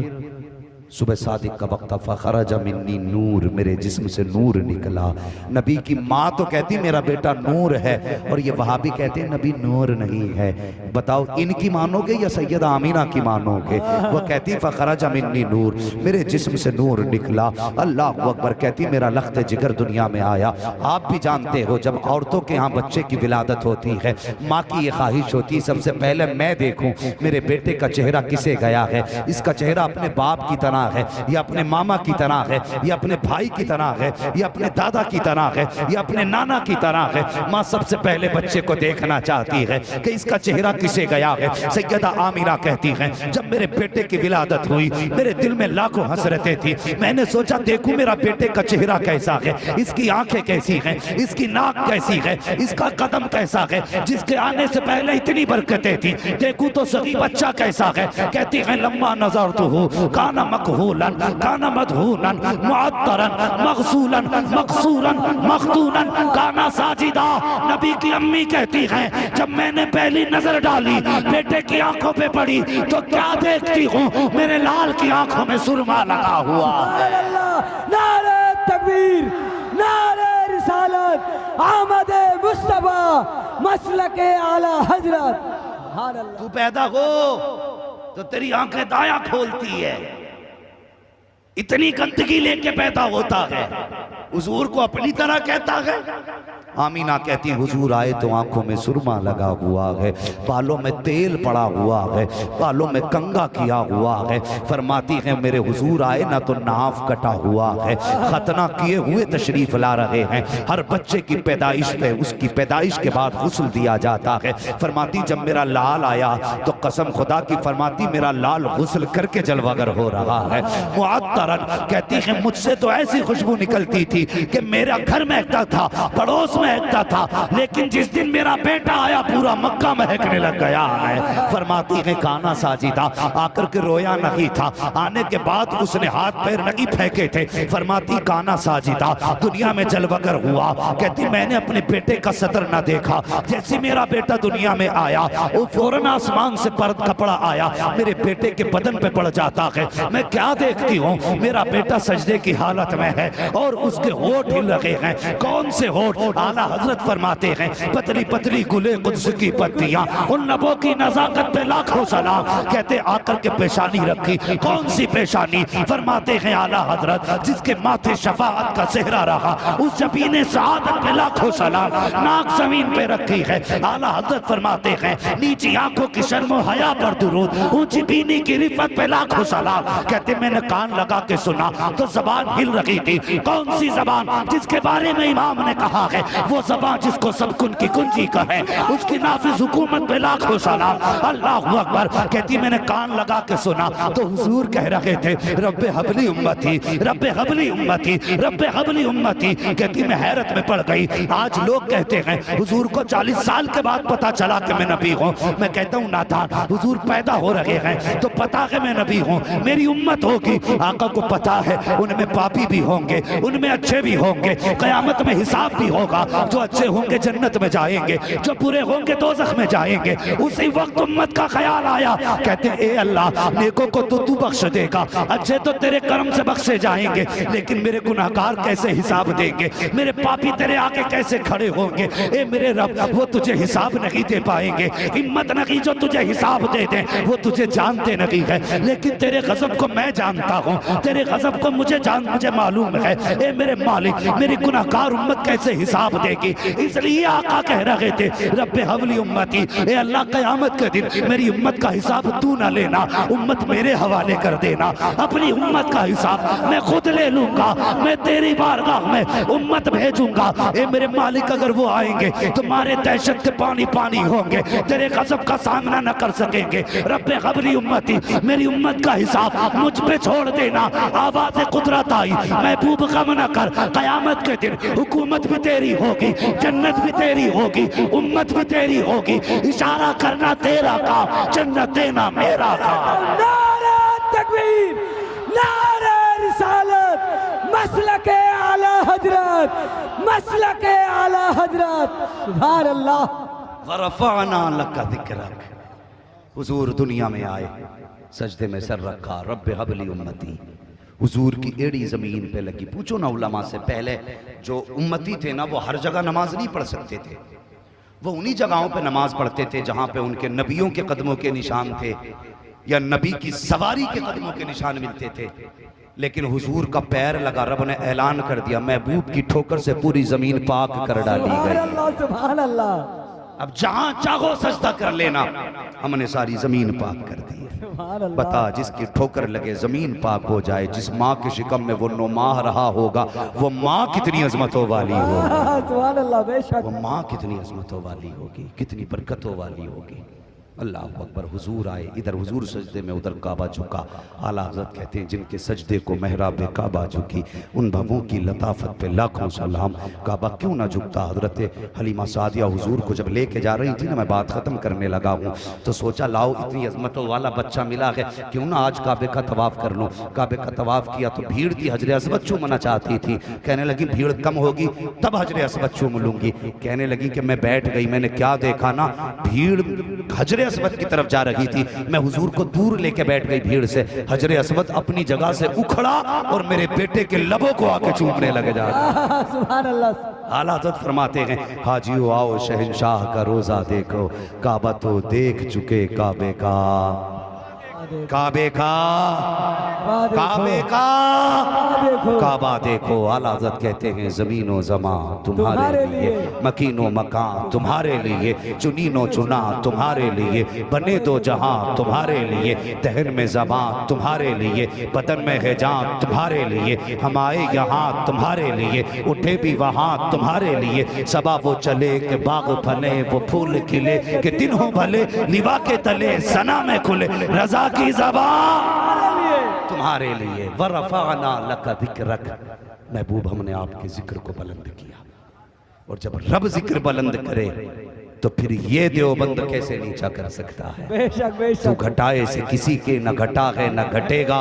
A: सुबह सादिक का वक्त, फ़खरज मिन्नी नूर, मेरे जिस्म से नूर निकला। नबी की माँ तो कहती मेरा बेटा नूर है, और ये वहाबी कहते हैं नबी नूर नहीं है। बताओ इनकी मानोगे या सैयदा आमीना की मानोगे? वो कहती फ़खरज मिन्नी नूर, मेरे जिस्म से नूर निकला। अल्लाह अकबर। कहती मेरा लख्त जिगर दुनिया में आया। आप भी जानते हो जब औरतों के यहाँ बच्चे की विलादत होती है, माँ की ये ख्वाहिश होती है सबसे पहले मैं देखूं मेरे बेटे का चेहरा किसे गया है, इसका चेहरा अपने बाप की तरह है, या अपने मामा की तरह है, या अपने भाई की तरह है, या अपने दादा की तरह है, या अपने नाना की तरह है। माँ सबसे पहले बच्चे को देखना चाहती है कि इसका चेहरा किसे गया है। सैयदा आमिना कहती हैं जब मेरे बेटे की विलादत हुई मेरे दिल में लाखों हसरतें थी। मैंने सोचा देखूं मेरा बेटे का चेहरा कैसा है, इसकी आंखें कैसी हैं, इसकी नाक कैसी है, इसका कदम कैसा है, जिसके आने से पहले इतनी बरकतें थी। देखूं तो सही बच्चा कैसा है। कहती है लम्मा नजर तो हो काना मकहूलन काना मदहूनन मुअत्तरन मगसूलन मकसूरन मखदूनन काना साजिदा। नबी की अम्मी कहती हैं जब मैंने पहली नजर डाली बेटे की आंखों पे पड़ी तो क्या देखती हूँ, मेरे लाल की आंखों में सुरमा लगा हुआ।
B: नारे तकबीर, नारे रिसालत, आमद मुस्तफा, मसलके आला हजरत।
A: तू पैदा हो तो तेरी आंखें दाया खोलती है, इतनी गंदगी लेके पैदा होता है, हुजूर को अपनी तरह कहता है। आमीना कहती है हुजूर आए तो आंखों में सुरमा लगा हुआ है, बालों में तेल पड़ा हुआ है, बालों में कंगा किया हुआ है। फरमाती है मेरे हुजूर आए ना तो नाफ कटा हुआ है, खतना किए हुए तशरीफ ला रहे हैं। हर बच्चे की पैदाइश पे उसकी पैदाइश के बाद गुस्ल दिया जाता है। फरमाती जब मेरा लाल आया तो कसम खुदा की, फरमाती मेरा लाल गुस्ल करके जलवागर हो रहा है। मुअत्तरन कहती है मुझसे तो ऐसी खुशबू निकलती थी कि मेरा घर महकता था, पड़ोस महकता था, लेकिन जिस दिन मेरा बेटा आया पूरा मक्का महकने लग गया है। फरमाती है काना साजिदा, आकर के रोया नहीं था, आने के बाद उसने हाथ पैर नहीं फेंके थे। फरमाती काना साजिदा, दुनिया में जलवगर हुआ। कहती मैंने अपने बेटे का सतर ना देखा, जैसे मेरा बेटा दुनिया में आया वो फौरन आसमान से परत कपड़ा आया मेरे बेटे के बदन पे पड़ जाता है। मैं क्या देखती हूँ, मेरा बेटा सजदे की हालत में है और उसके होठ हिल रहे हैं। कौन से होठ? आला हजरत फरमाते हैं पतली पतली गुले कुद्स की पत्तियां, उन नबों की नजाकत पे लाखों सलाम। कहते आकर के पेशानी रखी, कौन सी पेशानी? फरमाते हैं आला हजरत जिसके माथे शफाअत का सेहरा रहा, उस जबीने सआदत पे लाखों सलाम। नाक जमीन पे रखी है, आला हजरत फरमाते हैं नीची आंखों की शर्मो हया पर दुरूद, ऊंची बीनी की रिफत पे लाखों सलाम। कहते मैंने कान लगा के सुना तो जबान हिल रही थी। कौन सी जबान? जिसके बारे में इमाम ने कहा है वो ज़बान जिसको सब कुन की कुंजी का है, उसकी नाफिज हुकूमत पे लाखों सलाम। अल्लाहु अकबर। कहती मैंने कान लगा के सुना तो हुजूर कह रहे थे रब्बे हबली उम्मती, रब्बे हबली उम्मती, रब्बे हबली उम्मती। कहती मैं हैरत में पड़ गई। आज लोग कहते हैं हुजूर को 40 साल के बाद पता चला कि मैं नबी हूँ। मैं कहता हूँ नादान, हुजूर पैदा हो रहे हैं तो पता है मैं नबी हूँ, मेरी उम्मत होगी। आका को पता है उनमें पापी भी होंगे, उनमें अच्छे भी होंगे, कयामत में हिसाब भी होगा। जो अच्छे होंगे जन्नत में जाएंगे, जो बुरे होंगे दोज़ख में जाएंगे। उसी वक्त उम्मत का ख्याल आया, कहते ए अल्लाह नेकों को तो तू बख्श देगा, अच्छे तो तेरे करम से बख्शे जाएंगे, लेकिन मेरे गुनाहगार कैसे हिसाब देंगे, मेरे पापी तेरे आगे कैसे खड़े होंगे। ए मेरे रब वो तुझे हिसाब नहीं दे पाएंगे, हिम्मत नहीं जो तुझे हिसाब दे दे, वो तुझे जानते नहीं है, लेकिन तेरे गजब को मैं जानता हूँ, तेरे गजब को मुझे मालूम है। ए मेरे मालिक मेरी गुनाहगार उम्मत कैसे हिसाब देगी। इसलिए आका कह रहे थे रब्बे हवली उम्मती, ए अल्लाह क़यामत के दिन मेरी उम्मत का हिसाब तू ना लेना, उम्मत मेरे हवाले कर देना। अपनी उम्मत का हिसाब मैं खुद ले लूंगा, मैं तेरी बारगाह में उम्मत भेजूंगा। ए मेरे मालिक अगर वो आएंगे तुम्हारे दहशत के पानी पानी होंगे, तेरे गजब का सामना न कर सकेंगे। रब्बे हवली उम्मती, मेरी उम्मत का हिसाब मुझ पे छोड़ देना। आवाज़ कुदरत आई, महबूब गम न कर, कयामत के दिन हुकूमत भी तेरी होगी, जन्नत भी तेरी होगी, उम्मत भी तेरी होगी। इशारा करना तेरा काम, जन्नत देना मेरा काम।
B: नारे तकबीर, नारे रिसालत, मसलके आला हजरत, मसलके आला हजरत। सुभान अल्लाह।
A: वरफ़अना लका ज़िक्रक। हुजूर दुनिया में आए, सजदे में सर रखा, रब्बे हबली उम्मती। हुजूर की एड़ी ज़मीन पे लगी। पूछो ना उलमा से, पहले जो उम्मती थे ना वो हर जगह नमाज नहीं पढ़ सकते थे, वो उन्हीं जगहों पे नमाज पढ़ते थे जहाँ पे उनके नबियों के कदमों के निशान थे या नबी की सवारी के कदमों के निशान मिलते थे। लेकिन हुजूर का पैर लगा, रब ने ऐलान कर दिया, महबूब की ठोकर से पूरी ज़मीन पाक कर डाली
B: सुभान
A: गई।
B: अल्लाह, सुभान अल्लाह।
A: अब जहां चाहो सजदा कर लेना, हमने सारी जमीन पाक कर दी है।
B: सुभान अल्लाह।
A: बता जिसकी ठोकर लगे जमीन पाक हो जाए, जिस माँ के शिकम में वो 9 माह रहा होगा, वो माँ कितनी अजमतों वाली होगी,
B: सुभान अल्लाह, बेशक।
A: वो माँ कितनी अजमतों वाली होगी, कितनी बरकतों वाली होगी। अल्लाह अकबर। हुजूर आए, इधर हुजूर सजदे में, उधर काबा झुका। आला हज़रत कहते हैं जिनके सजदे को महराब काबा झुकी, उन भवों की लताफत पे लाखों सलाम। काबा क्यों ना झुकता। हज़रत हलीमा सादिया हुजूर को जब लेके जा रही थी ना, मैं बात ख़त्म करने लगा हूँ, तो सोचा लाओ इतनी अजमतों वाला बच्चा मिला है, क्यों ना आज काबे का तवाफ़ कर लूँ। काबे का तवाफ़ किया तो भीड़ थी, हजर असवद चूमना चाहती थी। कहने लगी भीड़ कम होगी तब हजर असवद चूम लूँगी। कहने लगी कि मैं बैठ गई, मैंने क्या देखा ना, भीड़ हजर असवद की तरफ जा रही थी, मैं हुजूर को दूर लेके बैठ गई भीड़ से। हजर असवद अपनी जगह से उखड़ा और मेरे बेटे के लबों को आके चूमने लगे जा रहे।
B: सुभान अल्लाह।
A: आला हज़रत फरमाते हैं हाजियो आओ शहंशाह का रोजा देखो, काबा तो देख चुके काबे का, काबे का, काबे का, काबा देखो। आला हज़रत कहते हैं ज़मीनो ज़मा तुम्हारे लिए, मकीनो मकान तुम्हारे लिए, चुनीनो चुना तुम्हारे लिए, बने दो जहां तुम्हारे लिए, दहन में ज़बान तुम्हारे लिए, बदन में है जान तुम्हारे लिए, हम आए यहाँ तुम्हारे लिए, उठे भी वहाँ तुम्हारे लिए। सबा वो चले के बाग फले, वो फूल खिले के दिन हो भले, लिवा के तले सना में खुले, रजा की ज़बान तुम्हारे लिए। वरफ़अना लका ज़िक्रक। महबूब हमने आपके जिक्र को बुलंद किया, और जब रब जिक्र बुलंद करे तो फिर ये देवबंद कैसे नीचा कर सकता है।
B: बेशक
A: तू
B: बेशक।
A: घटाए से किसी के न घटा है न घटेगा,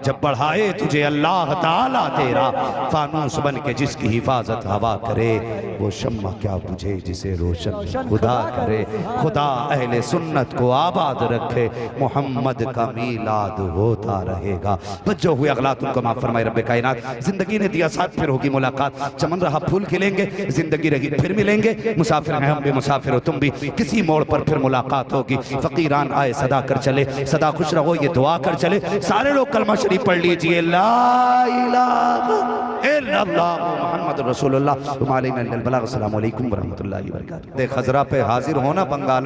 A: जब बढ़ाए तुझे अल्लाह ताला तेरा, फानूस बन के जिसकी हिफाजत हवा करे, वो शम्मा क्या बुझे जिसे रोशन खुदा करे। खुदा अहले सुन्नत को आबाद रखे, मोहम्मद का मीलाद होता रहेगा। बस जो हुए अगला तुमको माफ फरमाए रब्बे कायनात। जिंदगी ने दिया साथ, फिर होगी मुलाकात, चमन रहा फूल खिलेंगे, जिंदगी रही फिर मिलेंगे। मुसाफिर हैं हम भी, मुसाफिर हो तुम भी, किसी मोड़ पर फिर मुलाकात होगी। फकीरान आए सदा कर चले, सदा खुश रहो ये दुआ कर चले। सारे लोग कलमा शरीफ पढ़ लीजिए, ला इलाहा इल्लल्लाह मुहम्मद रसूलुल्लाह। अस्सलामु अलैकुम व रहमतुल्लाहि व बरकातहू। खजरा पे हाजिर होना बंगाल।